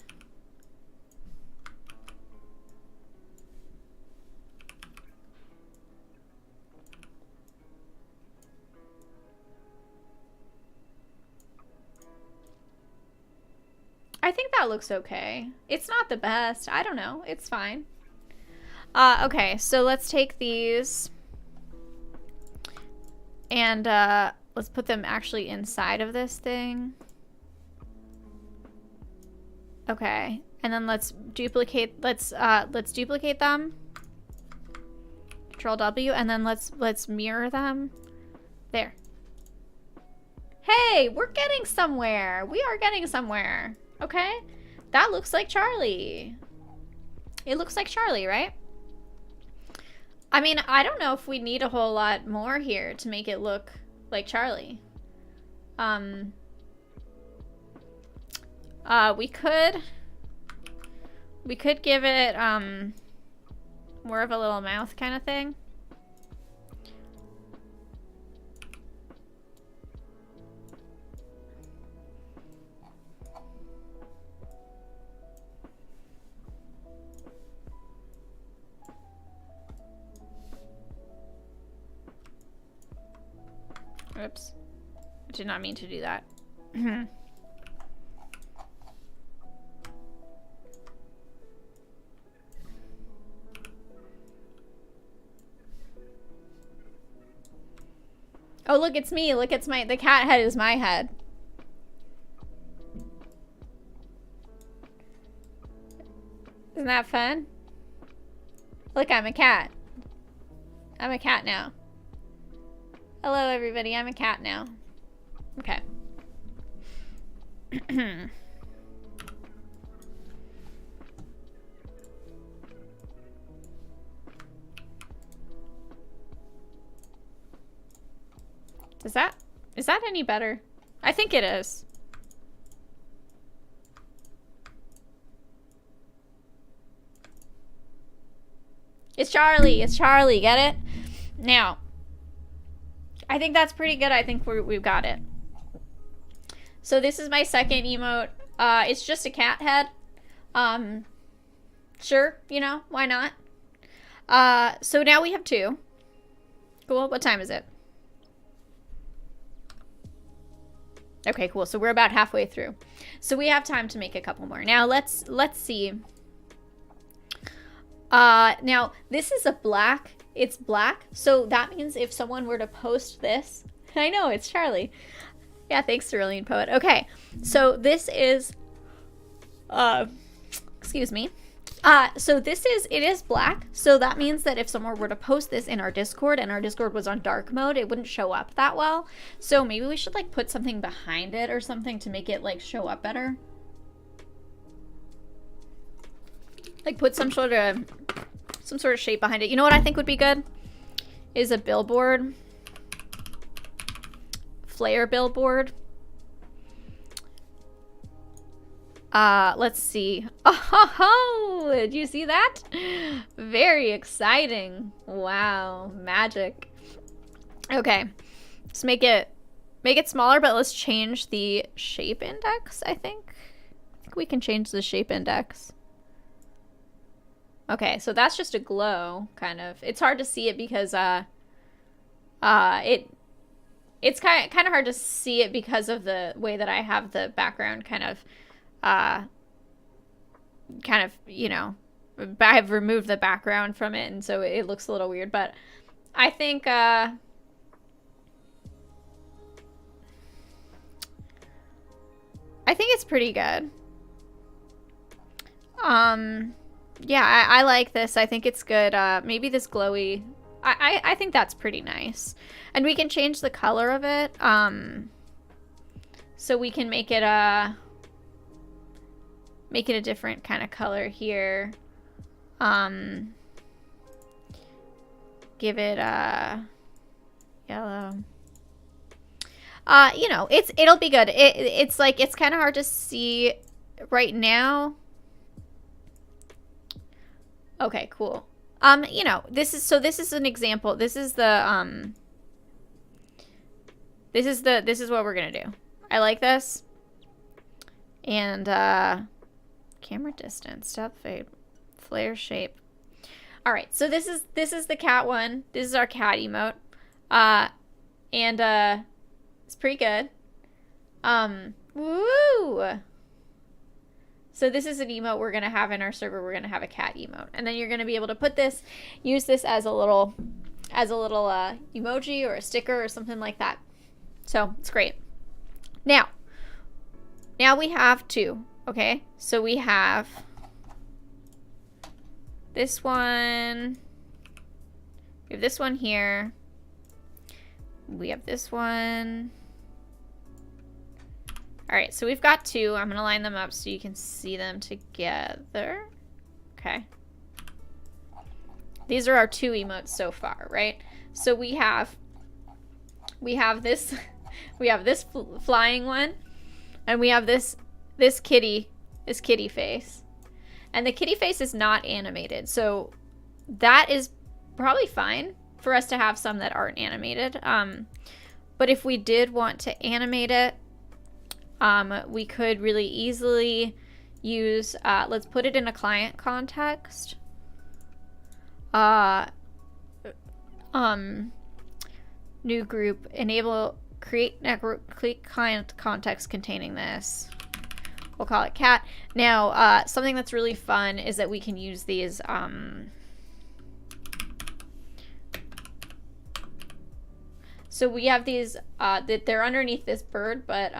I think that looks okay. It's not the best. I don't know. It's fine. Okay, so let's take these and let's put them actually inside of this thing. Okay, and then let's duplicate them. Control W, and then let's mirror them. There. Hey, we're getting somewhere. We are getting somewhere. Okay? That looks like Charlie. It looks like Charlie, right? I mean, I don't know if we need a whole lot more here to make it look like Charlie. We could give it, more of a little mouth kind of thing. Oops. I did not mean to do that. Oh, look, it's me. Look, it's the cat head is my head. Isn't that fun? Look, I'm a cat. I'm a cat now. Hello, everybody. I'm a cat now. Okay. Is that any better? I think it is. It's Charlie. It's Charlie. Get it? Now, I think that's pretty good. I think we've got it. So this is my second emote. It's just a cat head. Sure, you know, why not? So now we have 2. Cool. What time is it? Okay, cool. So we're about halfway through. So we have time to make a couple more. Now let's see. Now this is a black. It's black. So that means if someone were to post this, I know it's Charlie. Yeah, thanks, Cerulean Poet. Okay, so this is, excuse me. So it is black. So that means that if someone were to post this in our Discord and our Discord was on dark mode, it wouldn't show up that well. So maybe we should like put something behind it or something to make it like show up better. Like put some sort of shape behind it. You know what I think would be good? Is a billboard. Flare billboard. Let's see. Oh, did you see that? Very exciting. Wow, magic. Okay, let's make it smaller, but let's change the shape index, I think we can change the shape index. Okay, so that's just a glow, kind of. It's hard to see it because, it's kind of hard to see it because of the way that I have the background kind of, you know, I've removed the background from it, and so it looks a little weird, but I think, it's pretty good. Yeah, I like this. I think it's good. Maybe this glowy, I think that's pretty nice. And we can change the color of it. So we can make it a different kind of color here. Give it a yellow. You know, it'll be good. It's like, it's kind of hard to see right now. Okay, cool. You know, this is an example. This is the, this is what we're gonna do. I like this. And, camera distance, depth fade, flare shape. All right, so this is the cat one. This is our cat emote. And, it's pretty good. Woo! So this is an emote we're going to have in our server. We're going to have a cat emote. And then you're going to be able to put this, use this as a little emoji or a sticker or something like that. So it's great. Now we have 2, okay? So we have this one. We have this one here. We have this one. All right, so we've got 2. I'm gonna line them up so you can see them together. Okay. These are our 2 emotes so far, right? So we have this flying one, and we have this kitty face. And the kitty face is not animated. So that is probably fine for us to have some that aren't animated. But if we did want to animate it, we could really easily use, let's put it in a client context. New group, enable, create network, client context containing this. We'll call it cat. Now, something that's really fun is that we can use these, so we have these, that they're underneath this bird, but,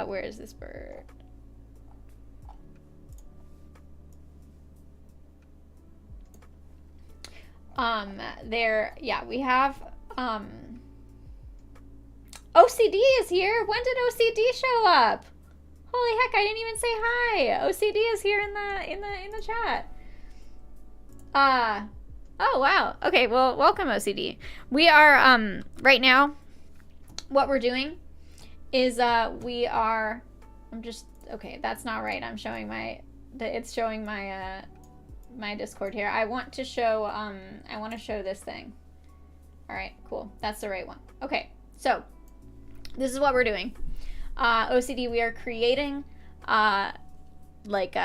where is this bird? Yeah, we have, OCD is here. When did OCD show up? Holy heck, I didn't even say hi. OCD is here in the chat. Oh wow. Okay, well, welcome OCD. We are right now what we're doing is okay, that's not right. I'm showing it's showing my my Discord here. I want to show this thing. All right, cool. That's the right one. Okay. So, this is what we're doing. OCD, we are creating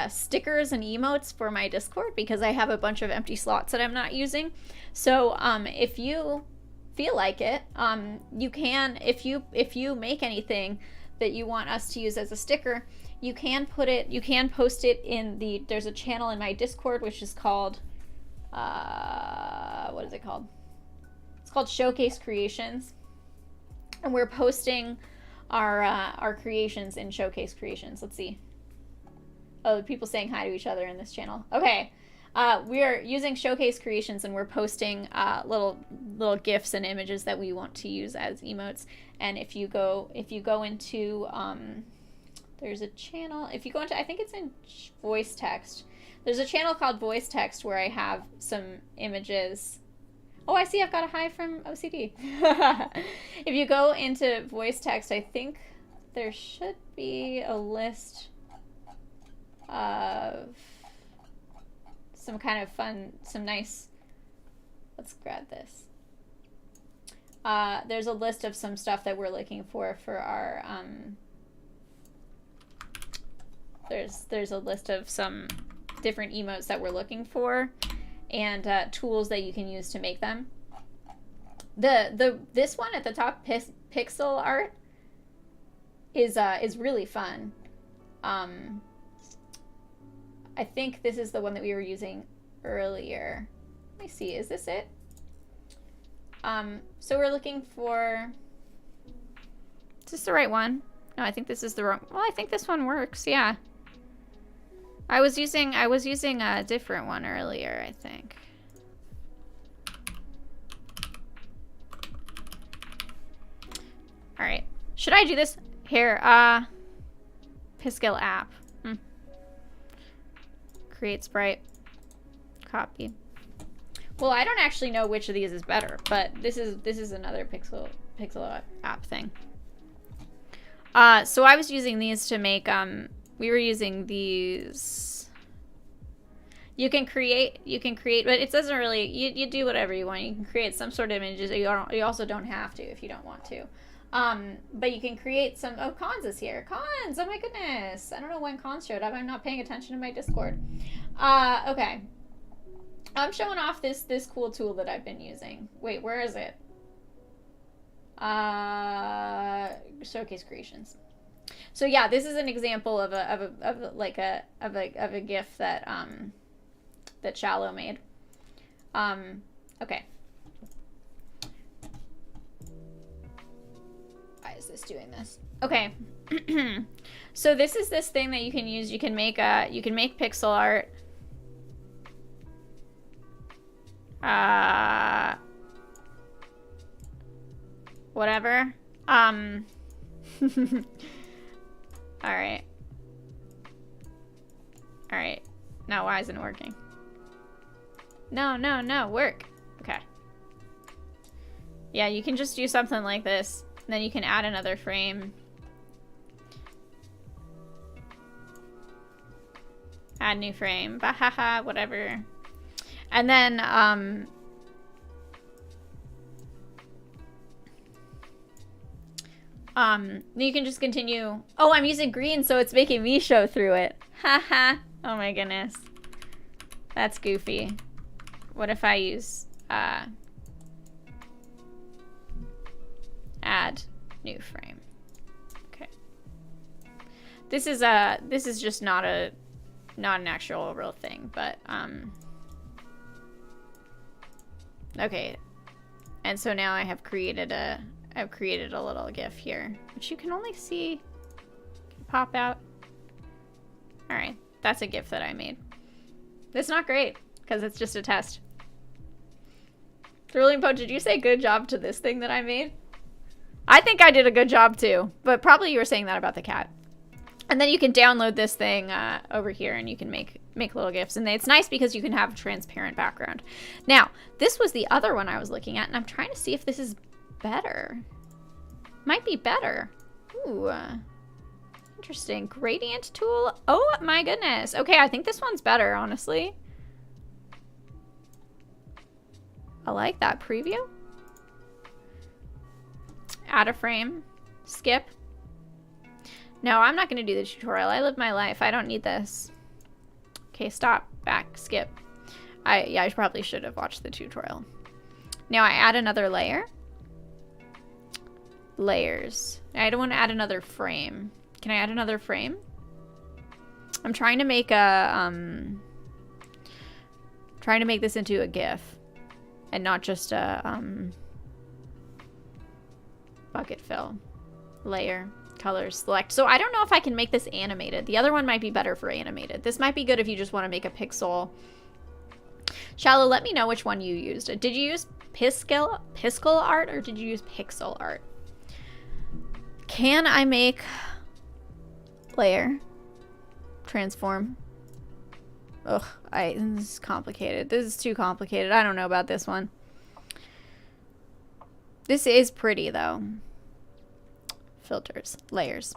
stickers and emotes for my Discord because I have a bunch of empty slots that I'm not using. So if you feel like it, you can, if you make anything that you want us to use as a sticker, you can post it in there's a channel in my Discord which is called, what is it called? It's called Showcase Creations. And we're posting our creations in Showcase Creations. Let's see. Oh, people saying hi to each other in this channel. Okay. We are using Showcase Creations and we're posting little GIFs and images that we want to use as emotes. And if you go into there's a channel, if you go into, I think it's in voice text. There's a channel called Voice Text where I have some images. Oh, I see I've got a hi from OCD. If you go into voice text, I think there should be a list of some kind of fun, some nice, let's grab this. There's a list of some stuff that we're looking for our, there's a list of some different emotes that we're looking for and tools that you can use to make them. This one at the top, pixel art, is really fun. I think this is the one that we were using earlier. Let me see, is this it? So we're looking for, is this the right one? No, I think this is the wrong, well, I think this one works, yeah. I was using a different one earlier, I think. All right, should I do this? Here, Piskel app. Create sprite, copy. Well, I don't actually know which of these is better, but this is another pixel app thing. So I was using these to make, we were using these. You can create, but it doesn't really, you do whatever you want. You can create some sort of images. You also don't have to if you don't want to. But you can create some, oh, Cons is here. Cons, oh my goodness. I don't know when Cons showed up. I'm not paying attention to my Discord. Okay. I'm showing off this cool tool that I've been using. Wait, where is it? Showcase Creations. So yeah, this is an example of a GIF that that Shallow made. Okay. Why is this doing this? Okay. So this is this thing that you can use. You can make pixel art. Whatever. Alright. Alright. Now why isn't it working? No, work. Okay. Yeah, you can just do something like this. And then you can add another frame. Add new frame. Bahaha, whatever. And then, you can just continue. Oh, I'm using green, so it's making me show through it. Haha. Oh my goodness. That's goofy. What if I use, add new frame. Okay. This is just not an actual real thing, but, okay. And so now I have created a little GIF here, which you can only see pop out. All right, that's a GIF that I made. It's not great because it's just a test. Thrilling Poe, did you say good job to this thing that I made? I think I did a good job too, but probably you were saying that about the cat. And then you can download this thing over here and you can make little GIFs. And it's nice because you can have a transparent background. Now, this was the other one I was looking at, and I'm trying to see if this is better. Might be better. Ooh. Interesting. Gradient tool. Oh my goodness. Okay, I think this one's better, honestly. I like that. Preview. Add a frame. Skip. No, I'm not going to do the tutorial. I live my life. I don't need this. Okay, stop. Back. Skip. Yeah, I probably should have watched the tutorial. Now I add another layer. Layers. I don't want to add another frame. Can I add another frame? I'm trying to make a, trying to make this into a GIF. And not just a, bucket fill. Layer. Colors. Select. So I don't know if I can make this animated. The other one might be better for animated. This might be good if you just want to make a pixel. Shallow, let me know which one you used. Did you use Piskel art or did you use pixel art? Can I make layer? Transform. Ugh, this is complicated. This is too complicated. I don't know about this one. This is pretty though. Filters, layers.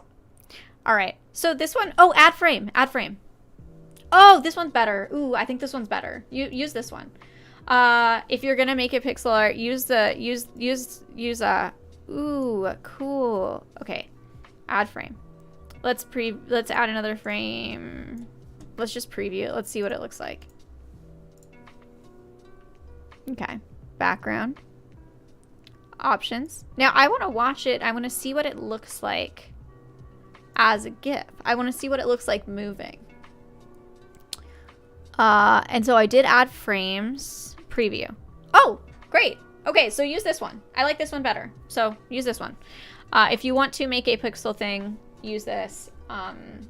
All right, so this one, oh, add frame, add frame. Oh, this one's better. Ooh, I think this one's better. Use this one. If you're gonna make it pixel art, use ooh, cool. Okay, add frame. Let's add another frame. Let's just preview it. Let's see what it looks like. Okay, background. Options. Now I want to watch it. I want to see what it looks like as a GIF. I want to see what it looks like moving. And so I did add frames. Preview. Oh, great. Okay, so use this one. I like this one better. So use this one. If you want to make a pixel thing, use this. And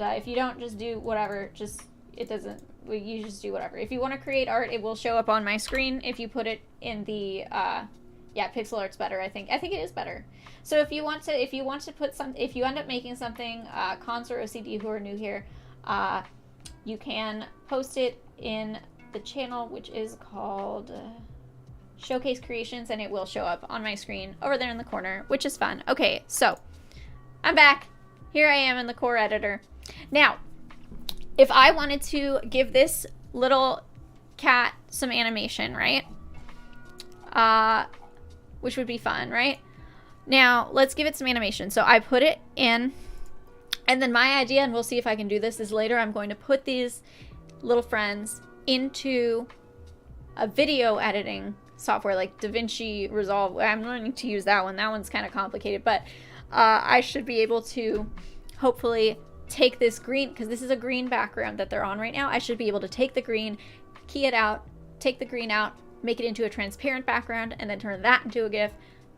if you don't, just do whatever. Just, it doesn't, you just do whatever. If you want to create art, it will show up on my screen. If you put it in the, yeah, pixel art's better, I think. I think it is better. So if you want to put some, if you end up making something, cons or OCD who are new here, you can post it in the channel, which is called Showcase Creations, and it will show up on my screen over there in the corner, which is fun. Okay, so I'm back. Here I am in the core editor. Now, if I wanted to give this little cat some animation, right? Which would be fun, right? Now, let's give it some animation. So I put it in, and then my idea, and we'll see if I can do this, is later I'm going to put these little friends into a video editing software like DaVinci Resolve. I'm learning to use that one. That one's kind of complicated, but I should be able to hopefully take this green, because this is a green background that they're on right now. I should be able to take the green, key it out, take the green out, make it into a transparent background, and then turn that into a GIF.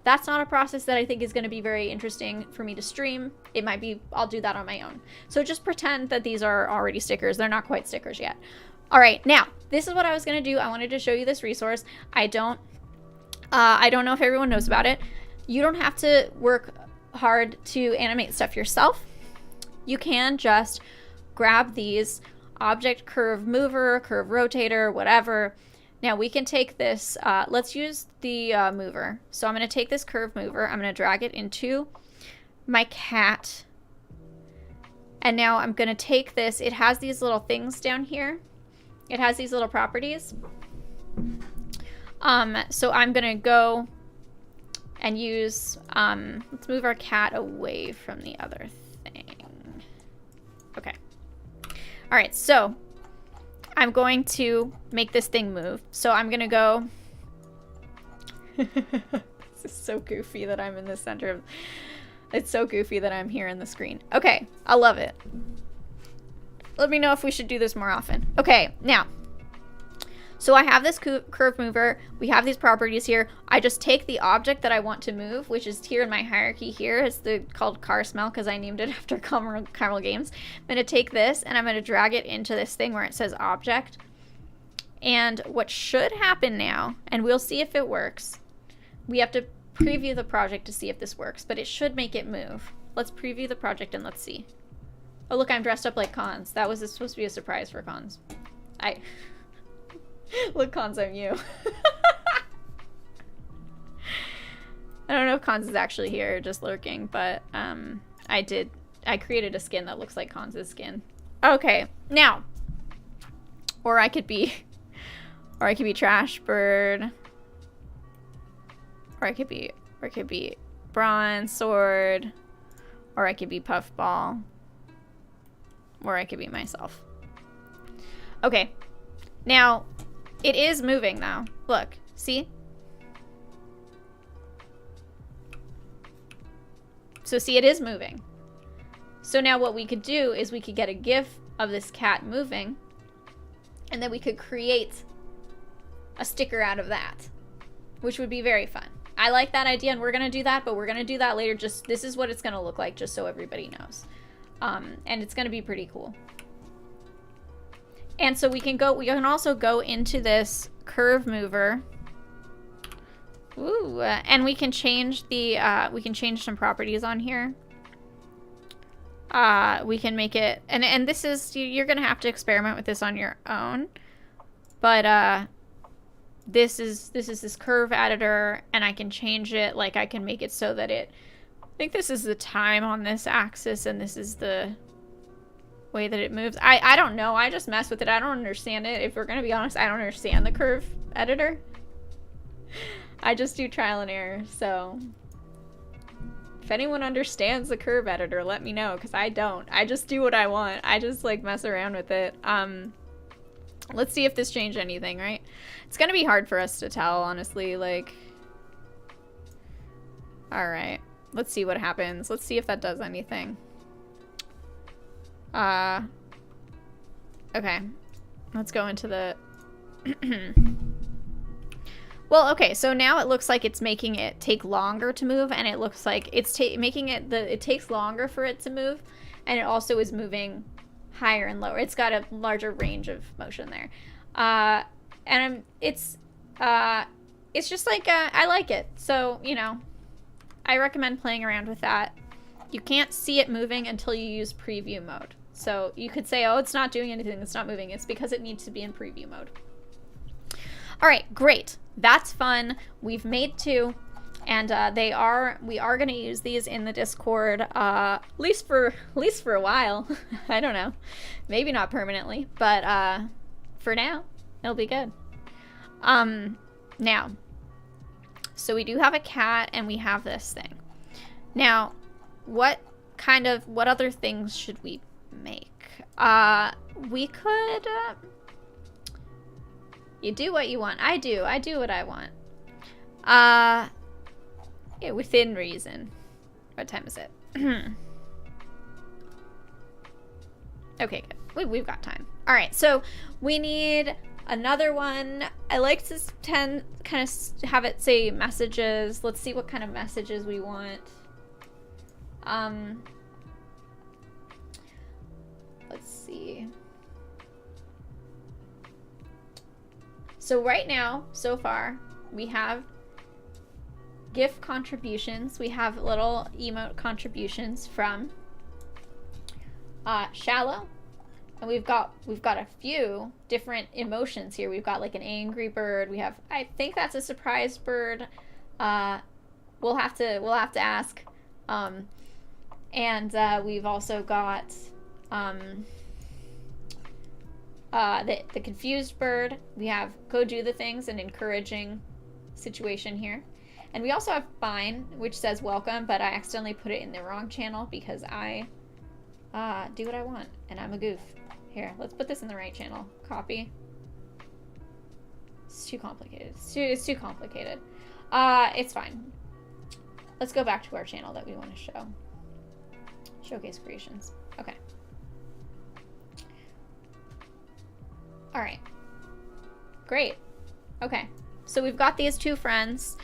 That's not a process that I think is going to be very interesting for me to stream. It might be, I'll do that on my own. So just pretend that these are already stickers. They're not quite stickers yet. All right, now, this is what I was going to do. I wanted to show you this resource. I don't I don't know if everyone knows about it. You don't have to work hard to animate stuff yourself. You can just grab these object curve mover, curve rotator, whatever. Now we can take this, let's use the mover. So I'm going to take this curve mover, I'm going to drag it into my cat. And now I'm going to take this, it has these little things down here. It has these little properties. So I'm going to go and use, let's move our cat away from the other thing. Okay. All right, so I'm going to make this thing move. So I'm going to go. This is so goofy that I'm in the center of, it's so goofy that I'm here in the screen. Okay, I love it. Let me know if we should do this more often. Okay, now. So I have this curve mover. We have these properties here. I just take the object that I want to move, which is here in my hierarchy here. It's called car smell because I named it after Caramel Games. I'm going to take this and I'm going to drag it into this thing where it says object. And what should happen now, and we'll see if it works. We have to preview the project to see if this works, but it should make it move. Let's preview the project and let's see. Oh, look, I'm dressed up like Cons. That was supposed to be a surprise for Cons. Look, Cons, I'm you. I don't know if Cons is actually here, just lurking, but I created a skin that looks like Cons' skin. Okay, now, or I could be Trash Bird, or I could be Bronze Sword, or I could be Puffball, or I could be myself. Okay, now. It is moving now. Look, see? So see, it is moving. So now what we could do is we could get a GIF of this cat moving, and then we could create a sticker out of that, which would be very fun. I like that idea, and we're gonna do that, but we're gonna do that later. Just, this is what it's gonna look like, just so everybody knows. And it's gonna be pretty cool. And so we can also go into this curve mover. Ooh, and we can change the, we can change some properties on here. We can make it, and this is, you're gonna have to experiment with this on your own. But, this is this curve editor, and I can change it, like I can make it so that I think this is the time on this axis, and this is the way that it moves. I don't know. I just mess with it. I don't understand it. If we're gonna be honest, I don't understand the curve editor. I just do trial and error. So if anyone understands the curve editor, let me know, because I don't. I just do what I want. I just like mess around with it. Let's see if this changed anything, right? It's gonna be hard for us to tell, honestly. Like, all right, let's see what happens. Let's see if that does anything. Okay, let's go into the well, okay, so now it looks like it's making it take longer to move, and it looks like it's making it it takes longer for it to move, and it also is moving higher and lower. It's got a larger range of motion there, and it's just like I like it. So, you know, I recommend playing around with that. You can't see it moving until you use preview mode. So you could say, oh, it's not doing anything, it's not moving. It's because it needs to be in preview mode. All right, great. That's fun. We've made 2, and we are going to use these in the Discord, at least for a while. I don't know, maybe not permanently, but for now, it'll be good. Now, so we do have a cat, and we have this thing. Now, what other things should we make? We could, you do what you want. I do what I want. Yeah, within reason. What time is it? Okay, good. We've got time. All right, so we need another one. I like to kind of have it say messages. Let's see what kind of messages we want. Let's see. So right now, so far, we have GIF contributions. We have little emote contributions from Shallow. And we've got a few different emotions here. We've got like an angry bird. We have, I think that's a surprised bird. We'll have to ask. And we've also got the confused bird. We have go do the things, an encouraging situation here. And we also have fine, which says welcome, but I accidentally put it in the wrong channel because I do what I want and I'm a goof. Here, let's put this in the right channel. Copy. It's too complicated. It's too complicated. It's fine. Let's go back to our channel that we want to show. Showcase creations. Okay. All right. Great. Okay. So we've got these two friends.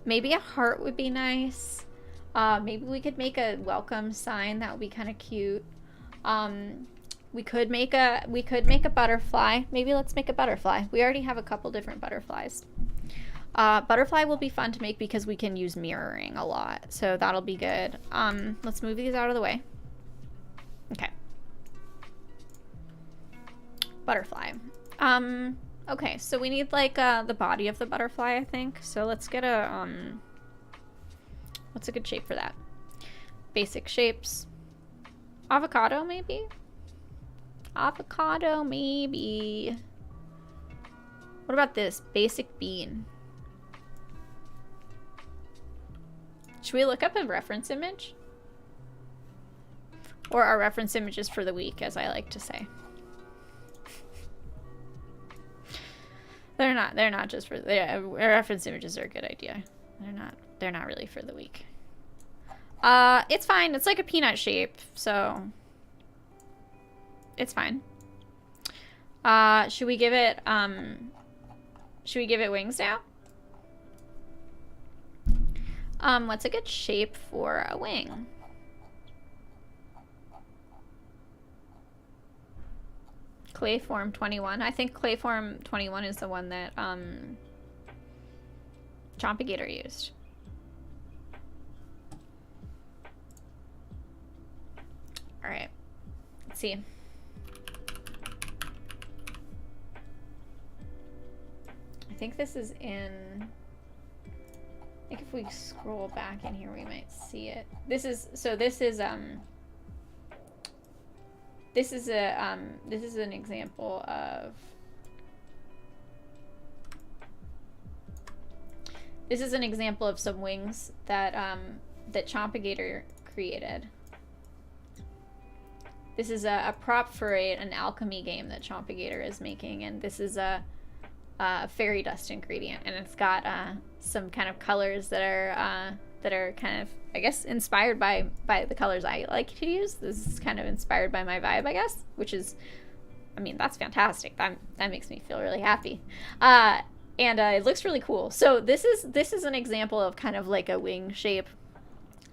Maybe a heart would be nice. Maybe we could make a welcome sign. That would be kind of cute. We could make a butterfly. Maybe let's make a butterfly. We already have a couple different butterflies. Butterfly will be fun to make because we can use mirroring a lot. So that'll be good. Let's move these out of the way. Okay. Butterfly. Okay, so we need like the body of the butterfly, I think. So let's get a what's a good shape for that? Basic shapes. Avocado, maybe? Avocado, maybe. What about this? Basic bean. Should we look up a reference image? Or our reference images for the week, as I like to say. They're not just for reference images are a good idea. They're not really for the week. It's fine. It's like a peanut shape, so it's fine. Should we give it wings now? What's a good shape for a wing? Clayform 21. I think Clayform 21 is the one that Chompigator used. All right. Let's see. I think this is in... I think if we scroll back in here, we might see it. This is an example of... This is an example of some wings that that Chompigator created. This is a prop for an alchemy game that Chompigator is making, and this is a fairy dust ingredient, and it's got some kind of colors that are kind of, I guess, inspired by the colors I like to use. This is kind of inspired by my vibe, I guess, which is, I mean, that's fantastic. That makes me feel really happy. And it looks really cool. So this is an example of kind of like a wing shape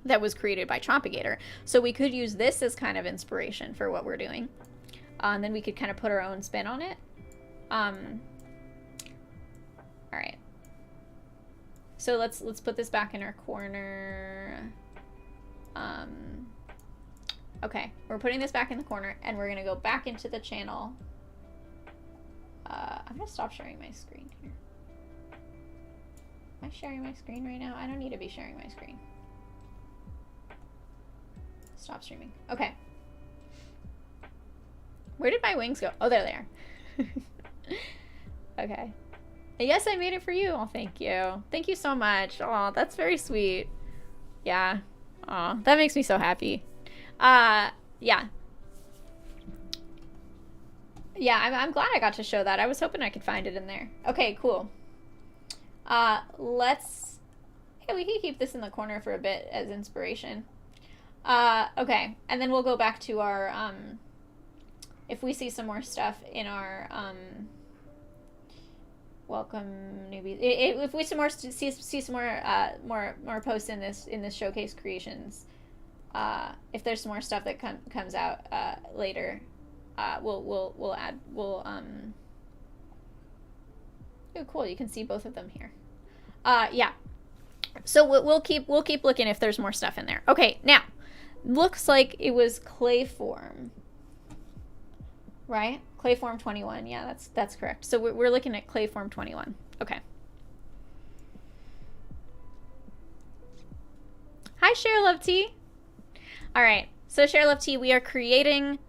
that was created by Chompigator. So we could use this as kind of inspiration for what we're doing. And then we could kind of put our own spin on it. All right. So let's put this back in our corner. Okay, we're putting this back in the corner, and we're gonna go back into the channel. I'm gonna stop sharing my screen here. Am I sharing my screen right now? I don't need to be sharing my screen. Stop streaming. Okay. Where did my wings go? Oh, there they are. Okay. Yes, I made it for you. Oh, thank you. Thank you so much. Oh, that's very sweet. Yeah. Oh, that makes me so happy. Yeah. Yeah, I'm glad I got to show that. I was hoping I could find it in there. Okay, cool. Let's... Hey, we can keep this in the corner for a bit as inspiration. Okay. And then we'll go back to our, if we see some more stuff in our, welcome newbies. If we see some more posts in this showcase creations, if there's some more stuff that comes out later, we'll add. Oh, cool! You can see both of them here. Yeah. So we'll keep looking if there's more stuff in there. Okay, now looks like it was clay form, right? Clay form 21. Yeah, that's correct. So we're looking at clay form 21. Okay. Hi, Share Love Tea. All right. So Share Love Tea, we are creating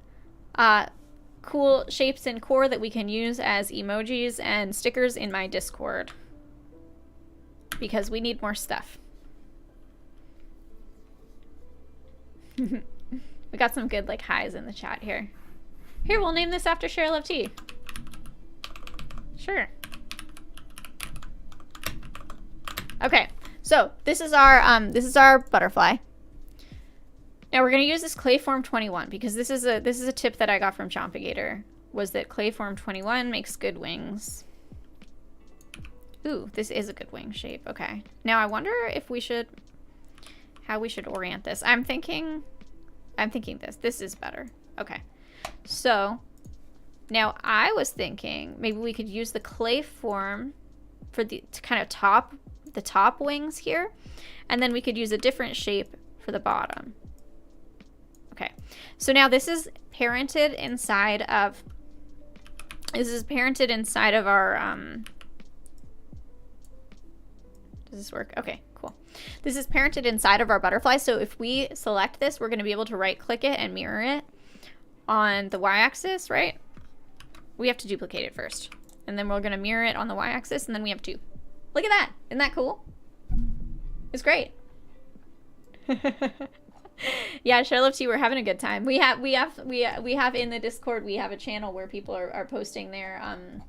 cool shapes in core that we can use as emojis and stickers in my Discord because we need more stuff. We got some good like highs in the chat here. Here, we'll name this after Share Love Tea. Sure. Okay, so this is our butterfly. Now we're gonna use this clay form 21 because this is a tip that I got from Chompigator, was that clay form 21 makes good wings. Ooh, this is a good wing shape. Okay. Now I wonder if we should, how we should orient this. I'm thinking this. This is better. Okay. So now I was thinking maybe we could use the clay form for the kind of top wings here, and then we could use a different shape for the bottom. Okay, so now this is parented inside of our does this work? Okay, cool. This is parented inside of our butterfly, so if we select this, we're going to be able to right click it and mirror it on the y-axis, right? We have to duplicate it first, and then we're going to mirror it on the y-axis, and then we have to. Look at that. Isn't that cool? It's great. Yeah, Share Love Tea, we're having a good time. We have in the Discord, we have a channel where people are posting their own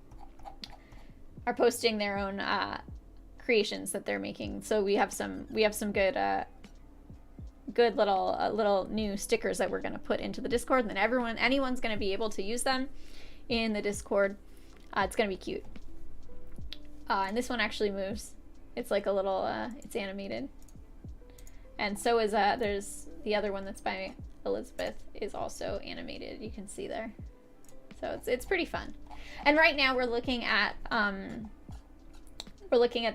creations that they're making. So we have some good little new stickers that we're going to put into the Discord, and then anyone's going to be able to use them in the Discord. It's going to be cute. And this one actually moves. It's like a little it's animated. And so is there's the other one that's by Elizabeth is also animated. You can see there. So it's pretty fun. And right now we're looking at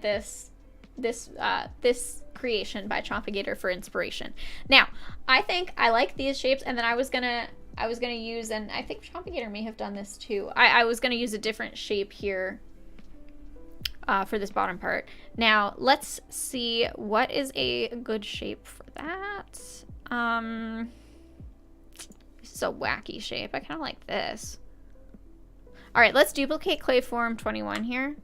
this creation by Chompigator for inspiration. Now, I think I like these shapes, and then I was gonna use, and I think Chompigator may have done this too. I was gonna use a different shape here for this bottom part. Now let's see what is a good shape for that. This is a wacky shape. I kind of like this. All right, let's duplicate clay form 21 here,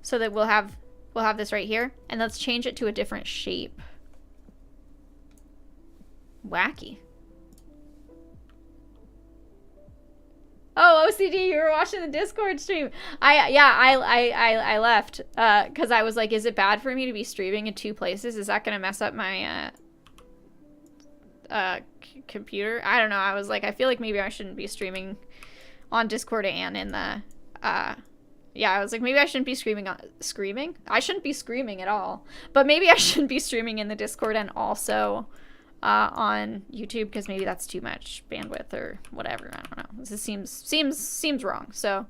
so that we'll have this right here, and let's change it to a different shape. Wacky. Oh, OCD, you were watching the Discord stream. I left because I was like, is it bad for me to be streaming in two places? Is that gonna mess up my computer? I don't know. I was like, I feel like maybe I shouldn't be streaming on Discord and in the yeah, I was like, maybe I shouldn't be screaming. I shouldn't be screaming at all. But maybe I shouldn't be streaming in the Discord and also on YouTube, because maybe that's too much bandwidth or whatever. I don't know. This seems wrong. So,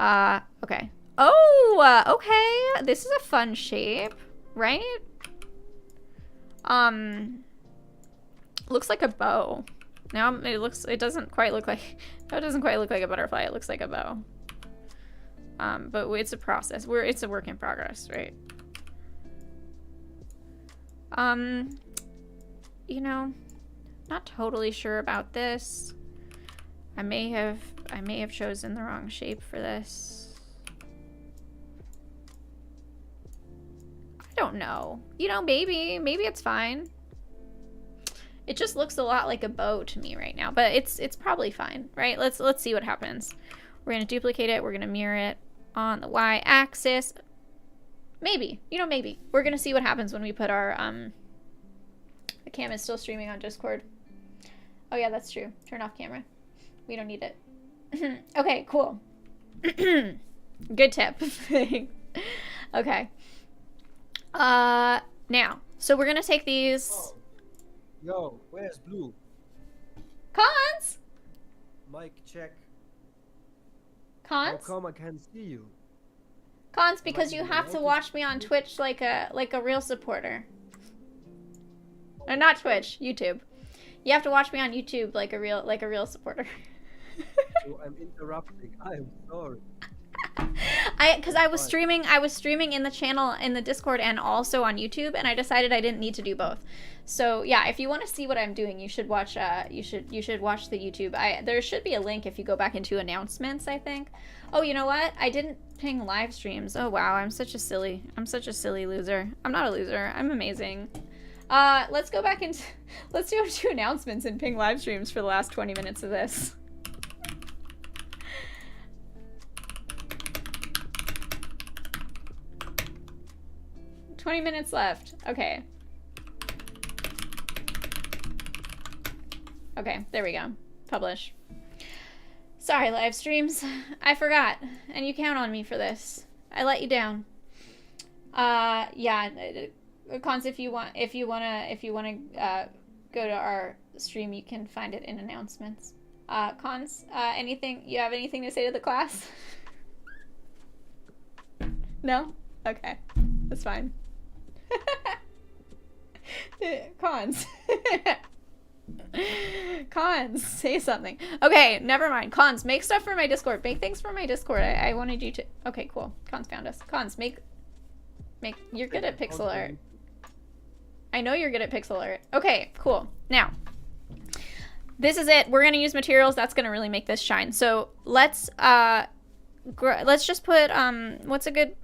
okay. Oh, okay. This is a fun shape, right? Looks like a bow. Now it doesn't quite look like a butterfly. It looks like a bow. But it's a process. It's a work in progress, right? You know, not totally sure about this. I may have chosen the wrong shape for this. I don't know. You know, maybe it's fine. It just looks a lot like a bow to me right now, but it's probably fine, right? Let's see what happens. We're gonna duplicate it. We're gonna mirror it on the y-axis. Maybe, you know, maybe we're gonna see what happens when we put our the cam is still streaming on Discord. Oh yeah, that's true. Turn off camera. We don't need it. Okay, cool. Good tip. Okay. Now, so we're gonna take these. Oh. Yo, where's Blue? Cons. Mic check. Cons. How come I can't see you? Cons, because you have to watch me on Twitch like a real supporter. Or not Twitch, YouTube. You have to watch me on YouTube like a real supporter. So I'm interrupting. I'm sorry. Because I was streaming in the channel in the Discord and also on YouTube, and I decided I didn't need to do both. So yeah, if you want to see what I'm doing, you should watch you should watch the YouTube. There should be a link if you go back into announcements, I think. Oh, you know what? I didn't ping live streams. Oh wow, I'm such a silly loser. I'm not a loser. I'm amazing. Let's go back into let's do announcements and ping live streams for the last 20 minutes of this. $20 minutes left. Okay. Okay, there we go. Publish. Sorry, live streams. I forgot, and you count on me for this. I let you down. Yeah, Cons, if you wanna go to our stream, you can find it in announcements. Cons, you have anything to say to the class? No? Okay, that's fine. Cons. Cons, say something. Okay, never mind. Cons, make stuff for my Discord. Make things for my Discord. I wanted you to. Okay, cool. Cons found us. Cons, make. You're good at pixel art. I know you're good at pixel art. Okay, cool. Now, this is it. We're gonna use materials. That's gonna really make this shine. So let's just put what's a good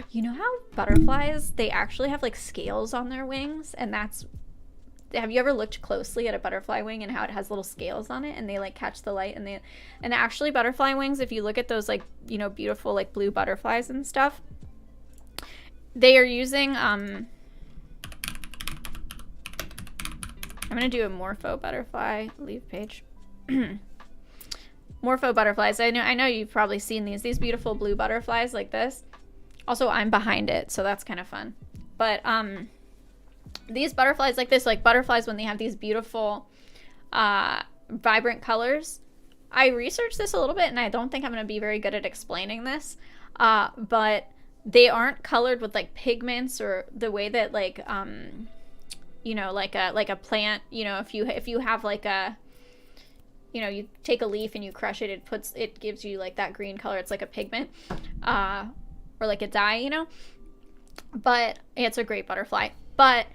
you know how butterflies, they actually have like scales on their wings, and have you ever looked closely at a butterfly wing and how it has little scales on it and they like catch the light, and actually butterfly wings, if you look at those like, you know, beautiful like blue butterflies and stuff, they are using I'm gonna do a morpho butterfly leave page. Morpho butterflies. I know you've probably seen these beautiful blue butterflies like this. Also, I'm behind it, so that's kind of fun. But these butterflies like this, like butterflies when they have these beautiful vibrant colors. I researched this a little bit, and I don't think I'm going to be very good at explaining this. But they aren't colored with like pigments or the way that like you know, like a plant, you know, if you have like a, you know, you take a leaf and you crush it, it gives you like that green color. It's like a pigment, or like a dye, you know. But it's a great butterfly. But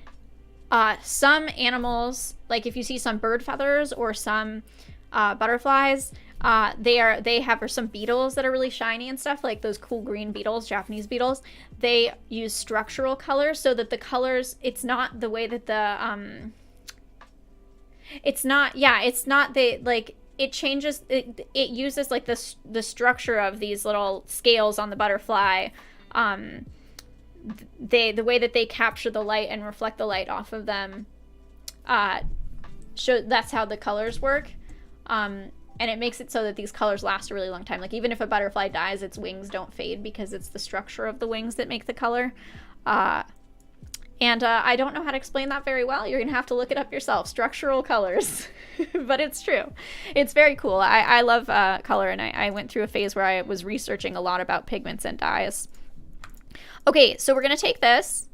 some animals, like if you see some bird feathers or some butterflies, they have, or some beetles that are really shiny and stuff, like those cool green beetles, Japanese beetles. They use structural colors so that the colors, it's not the way that the it's not the, like, it changes, it uses like the structure of these little scales on the butterfly, the way that they capture the light and reflect the light off of them, that's how the colors work, and it makes it so that these colors last a really long time. Like even if a butterfly dies, its wings don't fade because it's the structure of the wings that make the color. And I don't know how to explain that very well. You're gonna have to look it up yourself. Structural colors. But it's true. It's very cool. I love color, and I went through a phase where I was researching a lot about pigments and dyes. Okay, so we're gonna take this.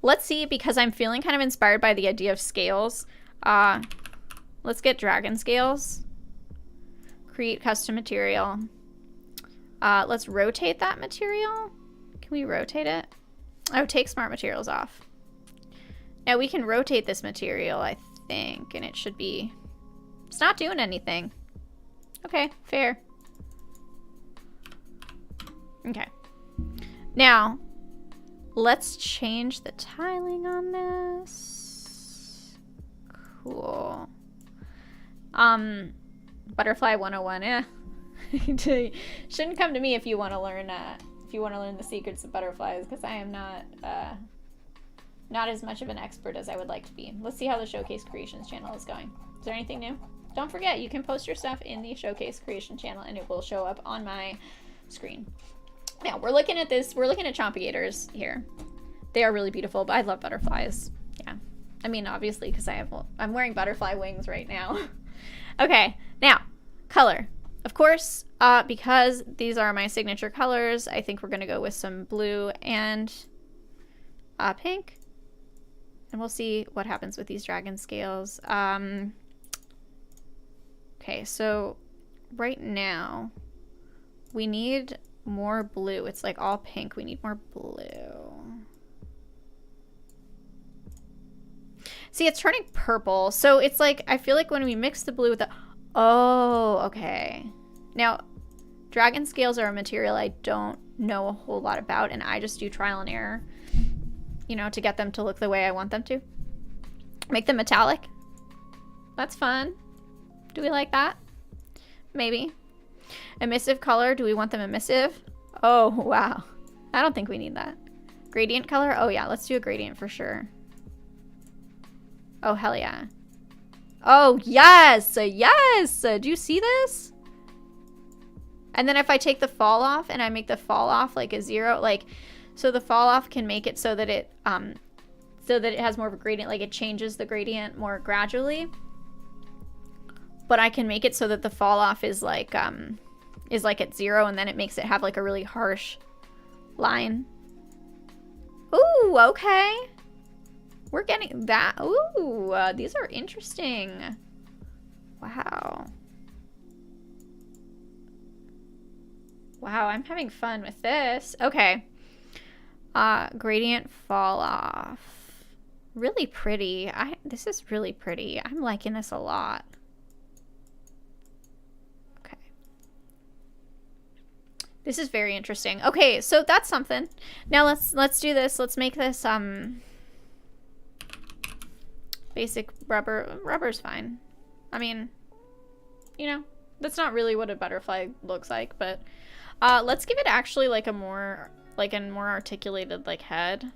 Let's see, because I'm feeling kind of inspired by the idea of scales. Let's get dragon scales. Create custom material. Let's rotate that material. Can we rotate it? Oh, take smart materials off. Now we can rotate this material, I think, and it should be... It's not doing anything. Okay, fair. Okay. Now, let's change the tiling on this. Cool. Butterfly 101, yeah. Shouldn't come to me if you want to learn the secrets of butterflies, because I am not as much of an expert as I would like to be. Let's see how the Showcase Creations channel is going. Is there anything new? Don't forget, you can post your stuff in the Showcase Creation channel and it will show up on my screen. Now, we're looking at this. We're looking at Chompigators here. They are really beautiful, but I love butterflies. Yeah. I mean, obviously, because I'm wearing butterfly wings right now. Okay, now, color. Of course, because these are my signature colors, I think we're going to go with some blue and pink. And we'll see what happens with these dragon scales. Okay, so right now we need more blue. It's like all pink. We need more blue. See, it's turning purple. So it's like, I feel like when we mix the blue with the... Oh, okay. Now, dragon scales are a material I don't know a whole lot about, and I just do trial and error, you know, to get them to look the way I want them to. Make them metallic. That's fun. Do we like that? Maybe. Emissive color. Do we want them emissive? Oh, wow. I don't think we need that. Gradient color? Oh, yeah. Let's do a gradient for sure. Oh, hell yeah. Oh, yes! Yes! Do you see this? And then if I take the fall off and I make the fall off like a 0, like, so the fall off can make it so that it has more of a gradient, like it changes the gradient more gradually. But I can make it so that the fall off is like at 0, and then it makes it have like a really harsh line. Ooh, okay. We're getting that. Ooh, these are interesting. Wow. Wow, I'm having fun with this. Okay. Gradient fall off. Really pretty. This is really pretty. I'm liking this a lot. Okay. This is very interesting. Okay, so that's something. Now let's do this. Let's make this basic rubber. Rubber's fine. I mean, you know, that's not really what a butterfly looks like, but let's give it actually like a more articulated like head.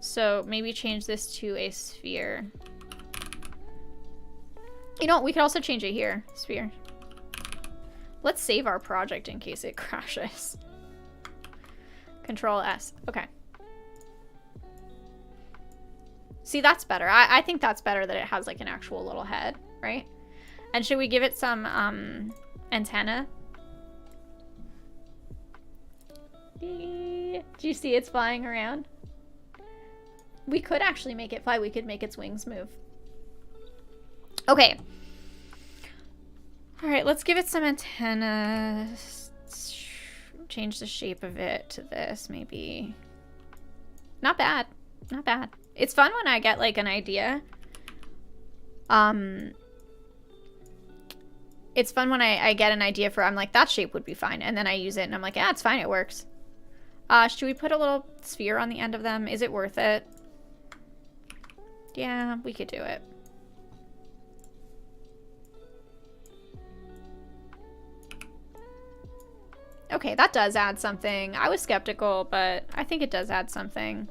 So maybe change this to a sphere. You know, we could also change it here. Sphere. Let's save our project in case it crashes. Control S. Okay. See, that's better. I think that's better that it has like an actual little head, right? And should we give it some antenna? Do you see it's flying around? We could actually make it fly. We could make its wings move. Okay. All right, let's give it some antenna. Change the shape of it to this, maybe. Not bad. Not bad. It's fun when I get like an idea. It's fun when I get an idea for, I'm like, that shape would be fine. And then I use it and I'm like, yeah, it's fine. It works. Should we put a little sphere on the end of them? Is it worth it? Yeah, we could do it. Okay, that does add something. I was skeptical, but I think it does add something.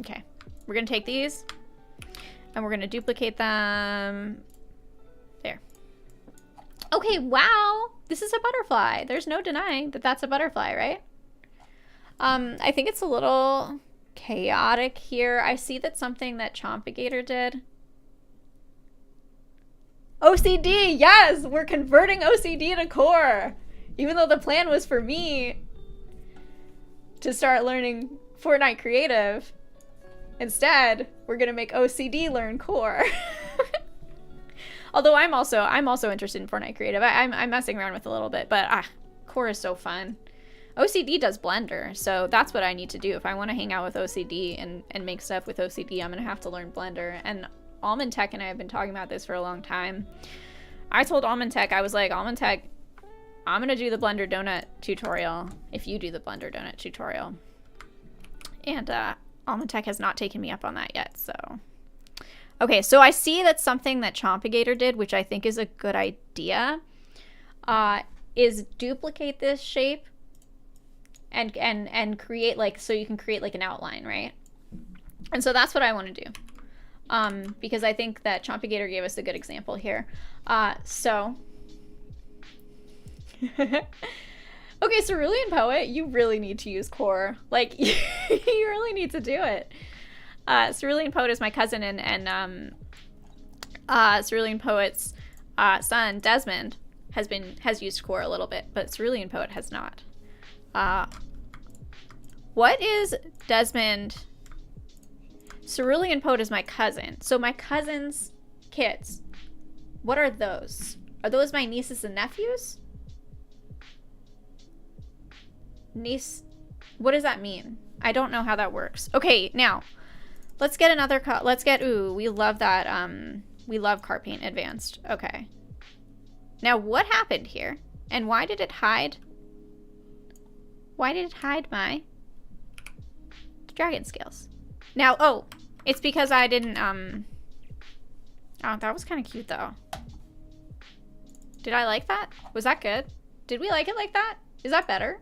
Okay, we're gonna take these and we're gonna duplicate them. There. Okay, wow, this is a butterfly. There's no denying that that's a butterfly, right? I think it's a little chaotic here. I see that something that Chompigator did. OCD, yes, we're converting OCD to core. Even though the plan was for me to start learning Fortnite Creative. Instead, we're gonna make OCD learn core. Although I'm also interested in Fortnite Creative. I'm messing around with a little bit, but core is so fun. OCD does Blender, so that's what I need to do. If I want to hang out with OCD and make stuff with OCD, I'm gonna have to learn Blender. And Almond Tech and I have been talking about this for a long time. I told Almond Tech, I was like, Almond Tech, I'm gonna do the Blender Donut tutorial if you do the Blender Donut tutorial. And Almond Tech has not taken me up on that yet, so. Okay, so I see that something that Chompigator did, which I think is a good idea, is duplicate this shape and create like, so you can create like an outline, right? And so that's what I want to do. Because I think that Chompigator gave us a good example here. So. Okay, Cerulean Poet, you really need to use core. Like, you really need to do it. Cerulean Poet is my cousin, and Cerulean Poet's son, Desmond, has used core a little bit, but Cerulean Poet has not. What is Desmond? Cerulean Poet is my cousin. So my cousin's kids, what are those? Are those my nieces and nephews? Niece, what does that mean? I don't know how that works. Okay, now, let's get another, ooh, we love that, we love car paint advanced. Okay. Now, what happened here? And why did it hide? Why did it hide my dragon scales? Now, oh, it's because I didn't, oh, that was kind of cute, though. Did I like that? Was that good? Did we like it like that? Is that better?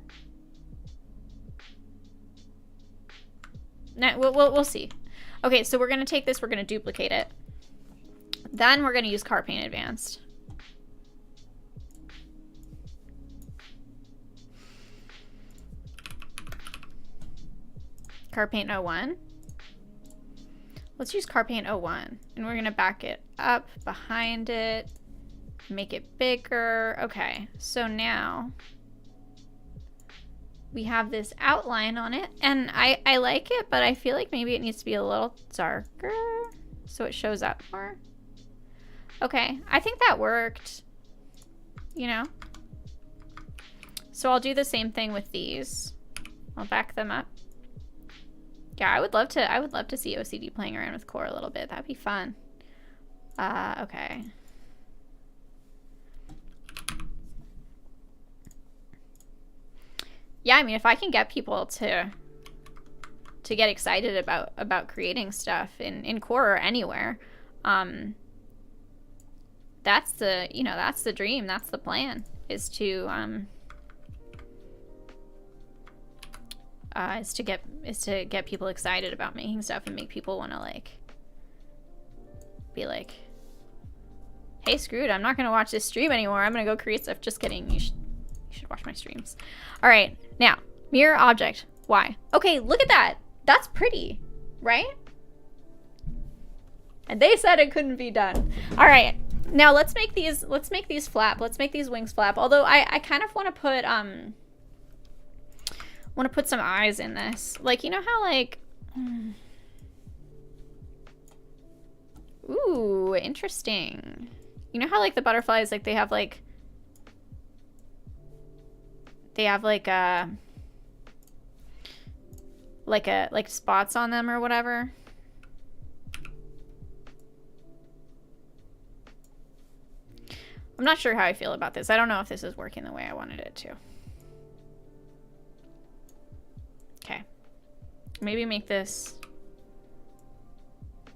No, we'll see. Okay, so we're going to take this, we're going to duplicate it. Then we're going to use car paint advanced. Car paint 01. Let's use car paint 01. And we're going to back it up behind it. Make it bigger. Okay, so now we have this outline on it, and I like it, but I feel like maybe it needs to be a little darker so it shows up more. Okay, I think that worked, you know? So I'll do the same thing with these. I'll back them up. Yeah, I would love to see OCD playing around with core a little bit. That'd be fun. Okay. Yeah, I mean, if I can get people to get excited about creating stuff in core or anywhere, that's the, you know, that's the dream, that's the plan, is to get people excited about making stuff and make people want to like be like, hey, screw it, I'm not gonna watch this stream anymore, I'm gonna go create stuff. Just kidding, you should watch my streams. All right, now mirror object. Why? Okay, look at that. That's pretty, right? And they said it couldn't be done. All right, now let's make these flap. Let's make these wings flap. Although I kind of want to put some eyes in this. Like, you know how like, ooh, interesting. You know how like the butterflies, like they have like spots on them or whatever. I'm not sure how I feel about this. I don't know if this is working the way I wanted it to. Okay. Maybe make this.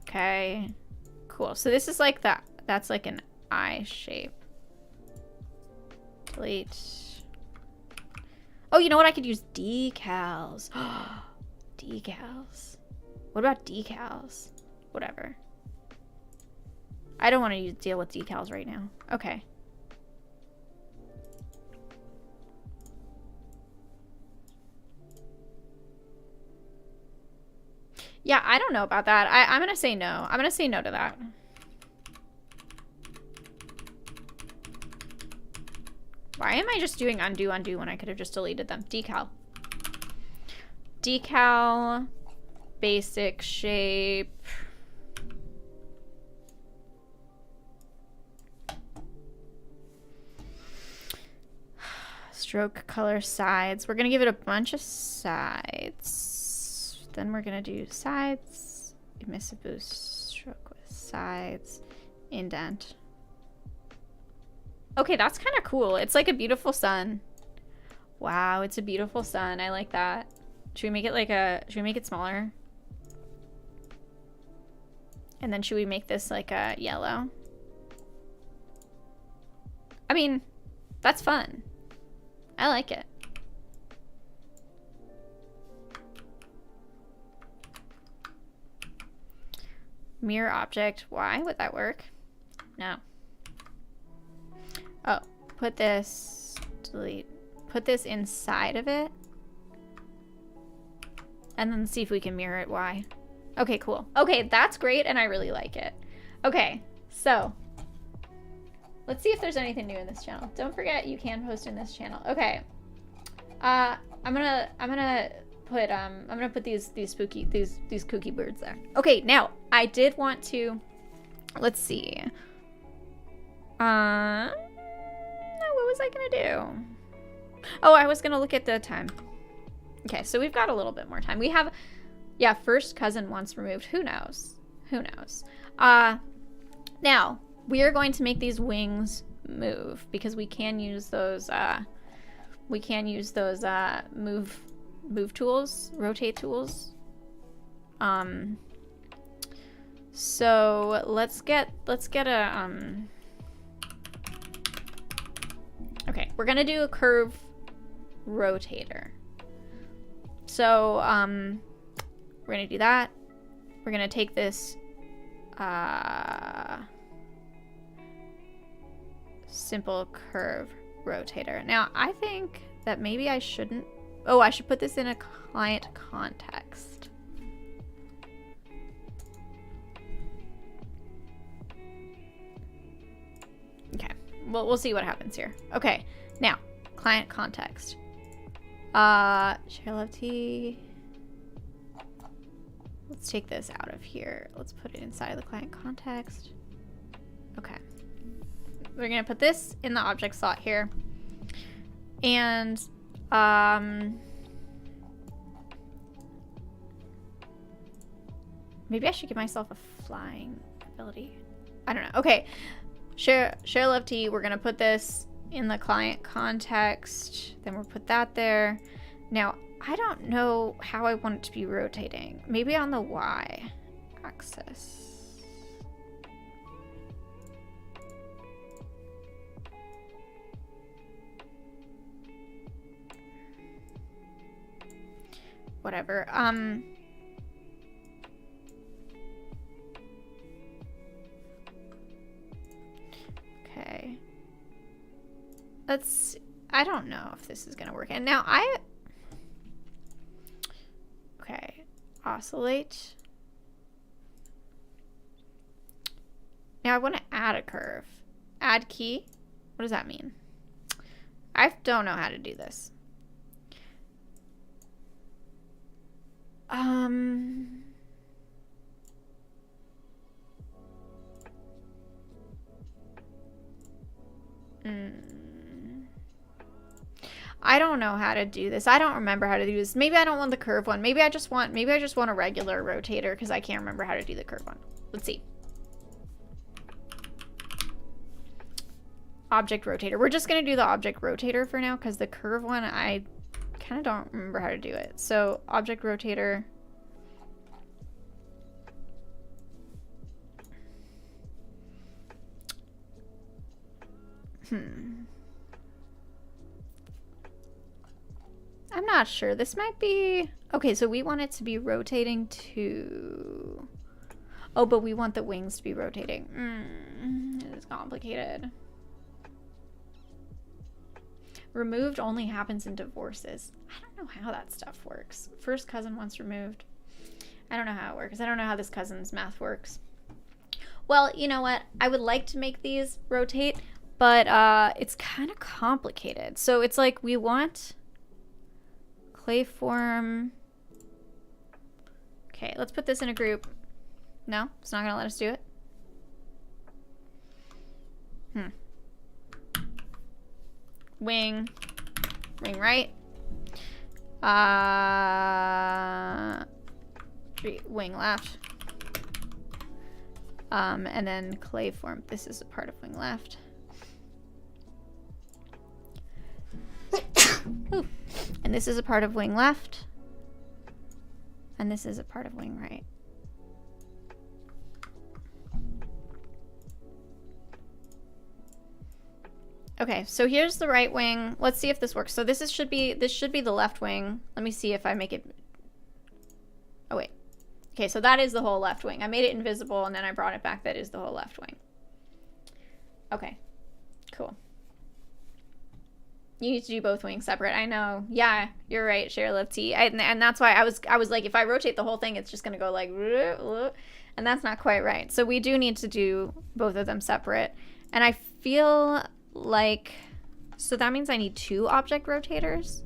Okay. Cool. So this is like that. That's like an eye shape. Delete. Oh, you know what? I could use decals. Decals. What about decals? Whatever. I don't want to deal with decals right now. Okay. Yeah, I don't know about that. I'm going to say no. I'm going to say no to that. Why am I just doing undo when I could have just deleted them? Decal. Decal. Basic shape. Stroke color sides. We're going to give it a bunch of sides. Then we're going to do sides. Emissive boost. Stroke with sides. Indent. Okay, that's kind of cool. It's like a beautiful sun. Wow, it's a beautiful sun. I like that. Should we make it like a... Should we make it smaller? And then should we make this like a yellow? I mean, that's fun. I like it. Mirror object. Why would that work? No. Oh, put this, delete, put this inside of it. And then see if we can mirror it. Why? Okay, cool. Okay, that's great, and I really like it. Okay, So, let's see if there's anything new in this channel. Don't forget you can post in this channel. Okay. I'm gonna put these kooky birds there. Okay, now I did want to, let's see. What was I gonna do? Oh, I was gonna look at the time. Okay, so we've got a little bit more time. We have, yeah, first cousin once removed. Who knows? Who knows? Now we are going to make these wings move because we can use those. Move tools, rotate tools. So let's get a okay, we're gonna do a curve rotator. So we're gonna do that. We're gonna take this simple curve rotator. Now I think that maybe I shouldn't. Oh, I should put this in a client context. Okay, well, we'll see what happens here. Okay, now, client context. Share love T. Let's take this out of here. Let's put it inside of the client context. Okay. We're gonna put this in the object slot here. And, maybe I should give myself a flying ability. I don't know. Okay. Share love T. We're gonna put this in the client context. Then we'll put that there. Now, I don't know how I want it to be rotating. Maybe on the Y axis. Whatever. Okay. I don't know if this is gonna work. And now okay. Oscillate. Now I want to add a curve. Add key. What does that mean? I don't know how to do this. I don't know how to do this. I don't remember how to do this. Maybe I don't want the curve one. Maybe I just want a regular rotator because I can't remember how to do the curve one. Let's see. Object rotator. We're just going to do the object rotator for now because the curve one, I kind of don't remember how to do it. So object rotator. I'm not sure. This might be... Okay, so we want it to be rotating to... Oh, but we want the wings to be rotating. It is complicated. Removed only happens in divorces. I don't know how that stuff works. First cousin once removed. I don't know how it works. I don't know how this cousin's math works. Well, you know what? I would like to make these rotate, but it's kind of complicated. So it's like we want clay form. Okay, let's put this in a group. No, it's not going to let us do it. Wing right. Wing left. And then clay form. This is a part of wing left. Ooh. And this is a part of wing left. And this is a part of wing right. Okay, so here's the right wing. Let's see if this works. So this should be the left wing. Let me see if I make it. Oh wait. Okay, so that is the whole left wing. I made it invisible and then I brought it back. That is the whole left wing. Okay, cool. You need to do both wings separate. I know. Yeah, you're right, Share Live Tea. And that's why I was like, if I rotate the whole thing, it's just gonna go like, and that's not quite right. So we do need to do both of them separate. And I feel like, so that means I need 2 object rotators.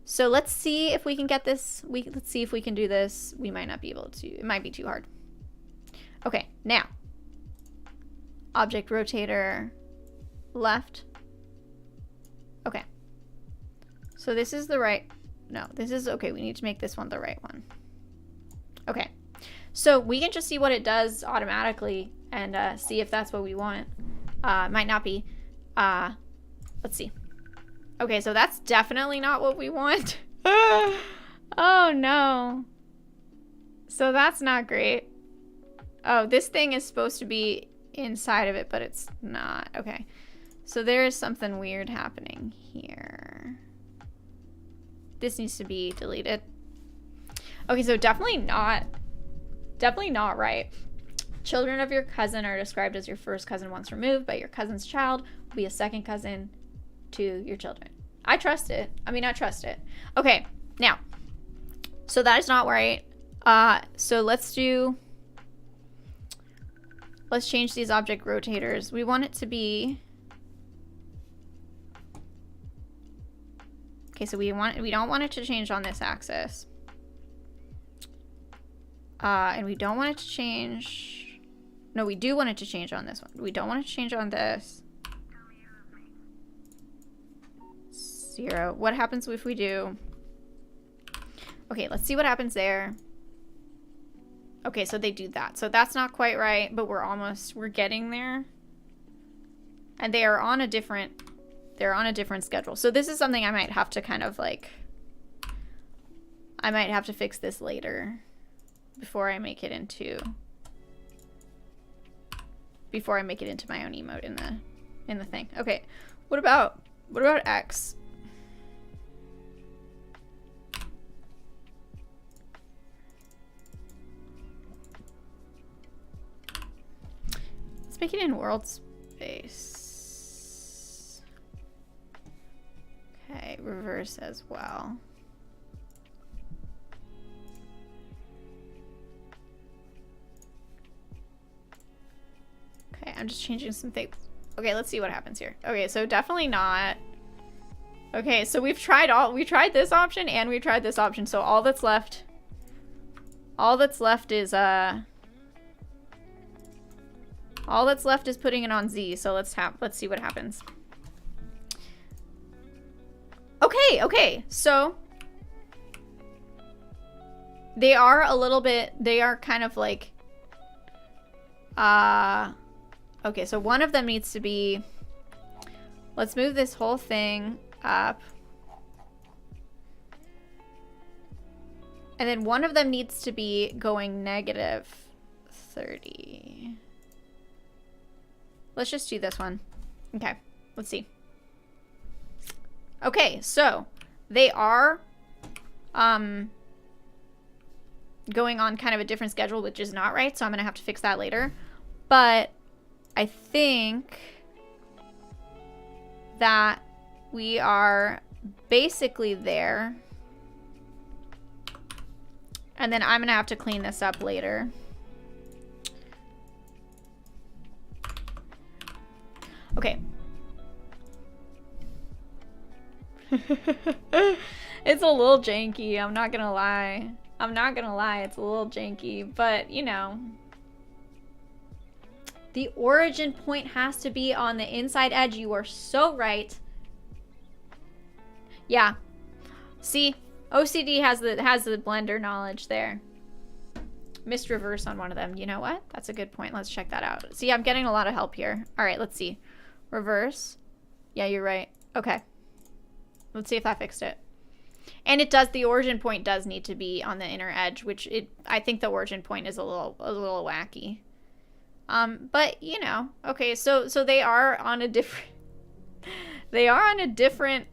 So let's see if we can get this. Let's see if we can do this. We might not be able to. It might be too hard. Okay, now object rotator left. Okay. So this is the right. No, this is okay. We need to make this one the right one. Okay. So we can just see what it does automatically and see if that's what we want. Might not be. Let's see. Okay, so that's definitely not what we want. Oh no. So that's not great. Oh, this thing is supposed to be inside of it, but it's not. Okay. So there is something weird happening here. This needs to be deleted. Okay, so definitely not right. Children of your cousin are described as your first cousin once removed, but your cousin's child will be a second cousin to your children. I trust it. I mean, I trust it. Okay, now, so that is not right. So let's change these object rotators. We want it to be, okay, so we don't want it to change on this axis. And we don't want it to change, no, we do want it to change on this one. We don't want it to change on this. 0. What happens if we do? Okay, let's see what happens there. Okay, so they do that. So that's not quite right, but we're getting there. And they are on a different schedule. So this is something I might have to kind of like, I might have to fix this later before I make it into my own emote in the thing. Okay. What about X? Make it in world space. Okay, reverse as well. Okay, I'm just changing some things. Okay, let's see what happens here. Okay, so definitely not. Okay, so we tried this option and we tried this option. So all that's left is putting it on Z, so let's see what happens. Okay, so they are kind of like, okay, so one of them needs to be, let's move this whole thing up. And then one of them needs to be going -30. Let's just do this one. Okay, let's see. Okay, so they are going on kind of a different schedule, which is not right, so I'm gonna have to fix that later. But I think that we are basically there. And then I'm gonna have to clean this up later. Okay. It's a little janky, I'm not gonna lie. It's a little janky, but you know. The origin point has to be on the inside edge. You are so right. Yeah. See, OCD has the blender knowledge there. Missed reverse on one of them. You know what? That's a good point. Let's check that out. See, I'm getting a lot of help here. All right, let's see. Reverse. Yeah, you're right. Okay. Let's see if that fixed it. And it does, the origin point does need to be on the inner edge, which I think the origin point is a little wacky. But you know, okay, so they are on a different they're on a different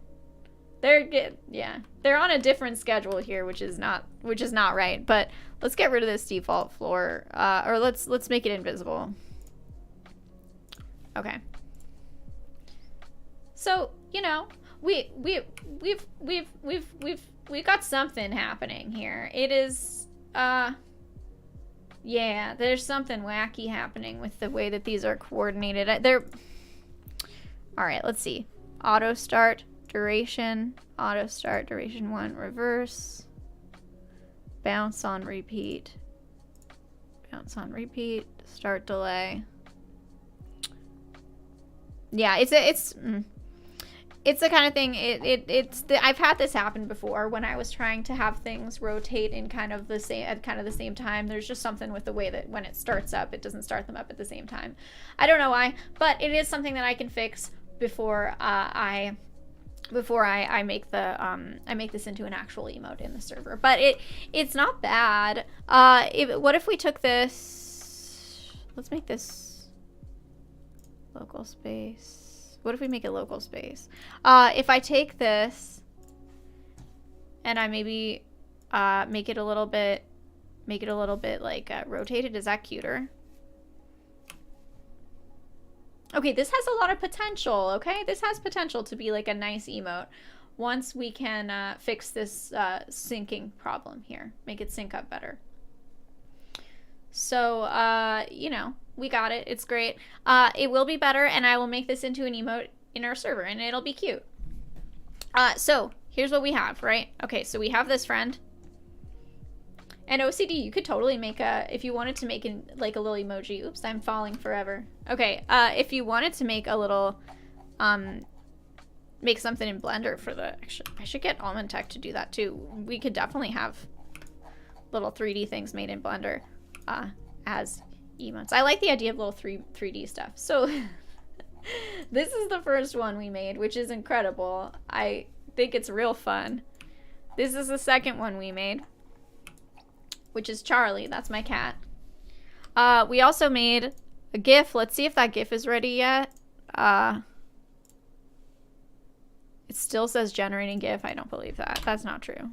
schedule here, which is not right. But let's get rid of this default floor, or let's make it invisible. Okay. So, you know, we've got something happening here. It is, yeah, there's something wacky happening with the way that these are coordinated. All right, let's see. Auto start, duration, 1, reverse, bounce on repeat, start delay. Yeah, it's the kind of thing. I've had this happen before when I was trying to have things rotate in kind of the same time. There's just something with the way that when it starts up, it doesn't start them up at the same time. I don't know why, but it is something that I can fix before I make this into an actual emote in the server. But it's not bad. What if we took this? Let's make this local space. What if we make it local space? If I take this and I maybe make it a little bit like rotated, is that cuter? Okay, this has a lot of potential, okay? This has potential to be like a nice emote once we can fix this syncing problem here. Make it sync up better. So, you know, we got it. It's great. It will be better, and I will make this into an emote in our server, and it'll be cute. So, here's what we have, right? Okay, so we have this friend. And OCD, you could totally make if you wanted to make like a little emoji. Oops, I'm falling forever. Okay, if you wanted to make a little, make something in Blender for the, actually, I should get Almond Tech to do that too. We could definitely have little 3D things made in Blender as emotes. I like the idea of little 3D stuff. So this is the first one we made, which is incredible. I think it's real fun. This is the second one we made, which is Charlie. That's my cat. We also made a GIF. Let's see if that GIF is ready yet. It still says generating GIF. I don't believe that. That's not true.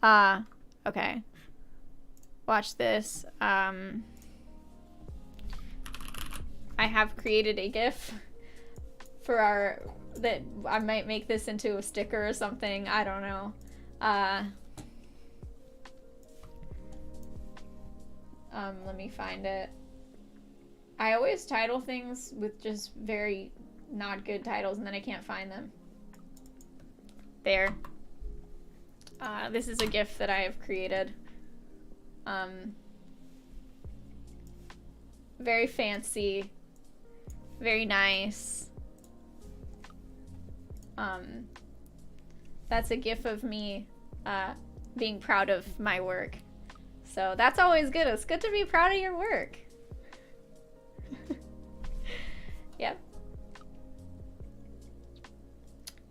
Okay. Watch this. I have created a GIF for that I might make this into a sticker or something. I don't know. Let me find it. I always title things with just very not good titles and then I can't find them. There. This is a GIF that I have created. Very fancy. Very nice. That's a GIF of me being proud of my work. So that's always good. It's good to be proud of your work. Yep.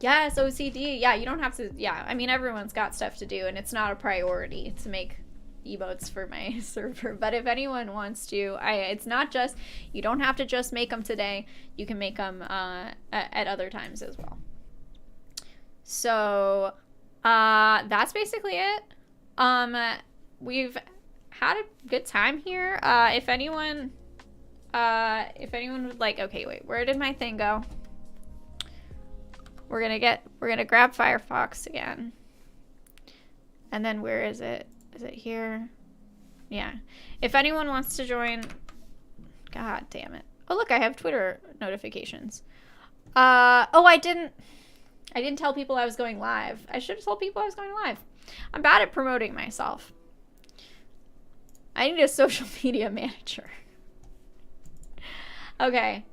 Yes, OCD. Yeah, you don't have to. Yeah, I mean, everyone's got stuff to do, and it's not a priority to make emotes for my server. But if anyone wants to, it's not just, you don't have to just make them today. You can make them at other times as well. So that's basically it. We've had a good time here. If anyone would like, okay, wait, where did my thing go? We're gonna grab Firefox again. And then where is it? Is it here? Yeah. If anyone wants to join, god damn it. Oh look, I have Twitter notifications. Oh, I didn't tell people I was going live. I should have told people I was going live. I'm bad at promoting myself. I need a social media manager. Okay.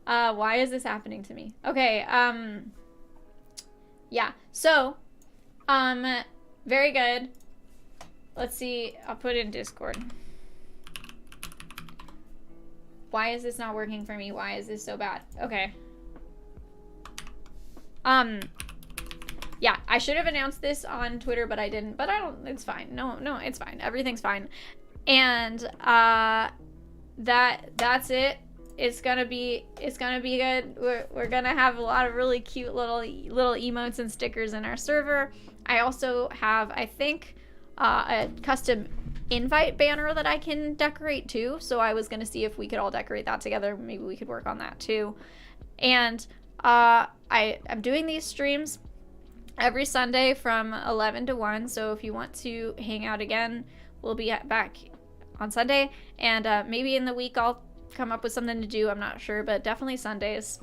Why is this happening to me? Okay, yeah. So, very good. Let's see. I'll put it in Discord. Why is this not working for me? Why is this so bad? Okay. Yeah, I should have announced this on Twitter, but I didn't. But I don't, it's fine. No, it's fine. Everything's fine. And that's it. It's gonna be good. We're gonna have a lot of really cute little emotes and stickers in our server. I also have, I think, a custom invite banner that I can decorate too. So I was gonna see if we could all decorate that together. Maybe we could work on that too. And I'm doing these streams every Sunday from 11 to 1. So if you want to hang out again, we'll be back on Sunday. And maybe in the week I'll come up with something to do. I'm not sure, but definitely Sundays.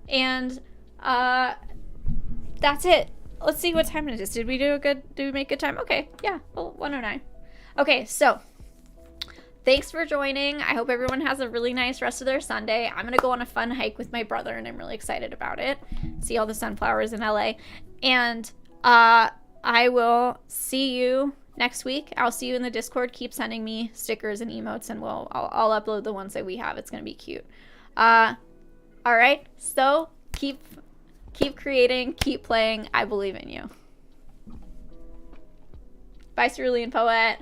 And that's it. Let's see what time it is. Did we make good time? Okay, yeah, well, 1:09. Okay, so thanks for joining. I hope everyone has a really nice rest of their Sunday. I'm gonna go on a fun hike with my brother, and I'm really excited about it. See all the sunflowers in LA. And I will see you next week. I'll see you in the Discord. Keep sending me stickers and emotes, and I'll upload the ones that we have. It's gonna be cute. All right, so keep creating, keep playing. I believe in you. Bye, Cerulean Poet.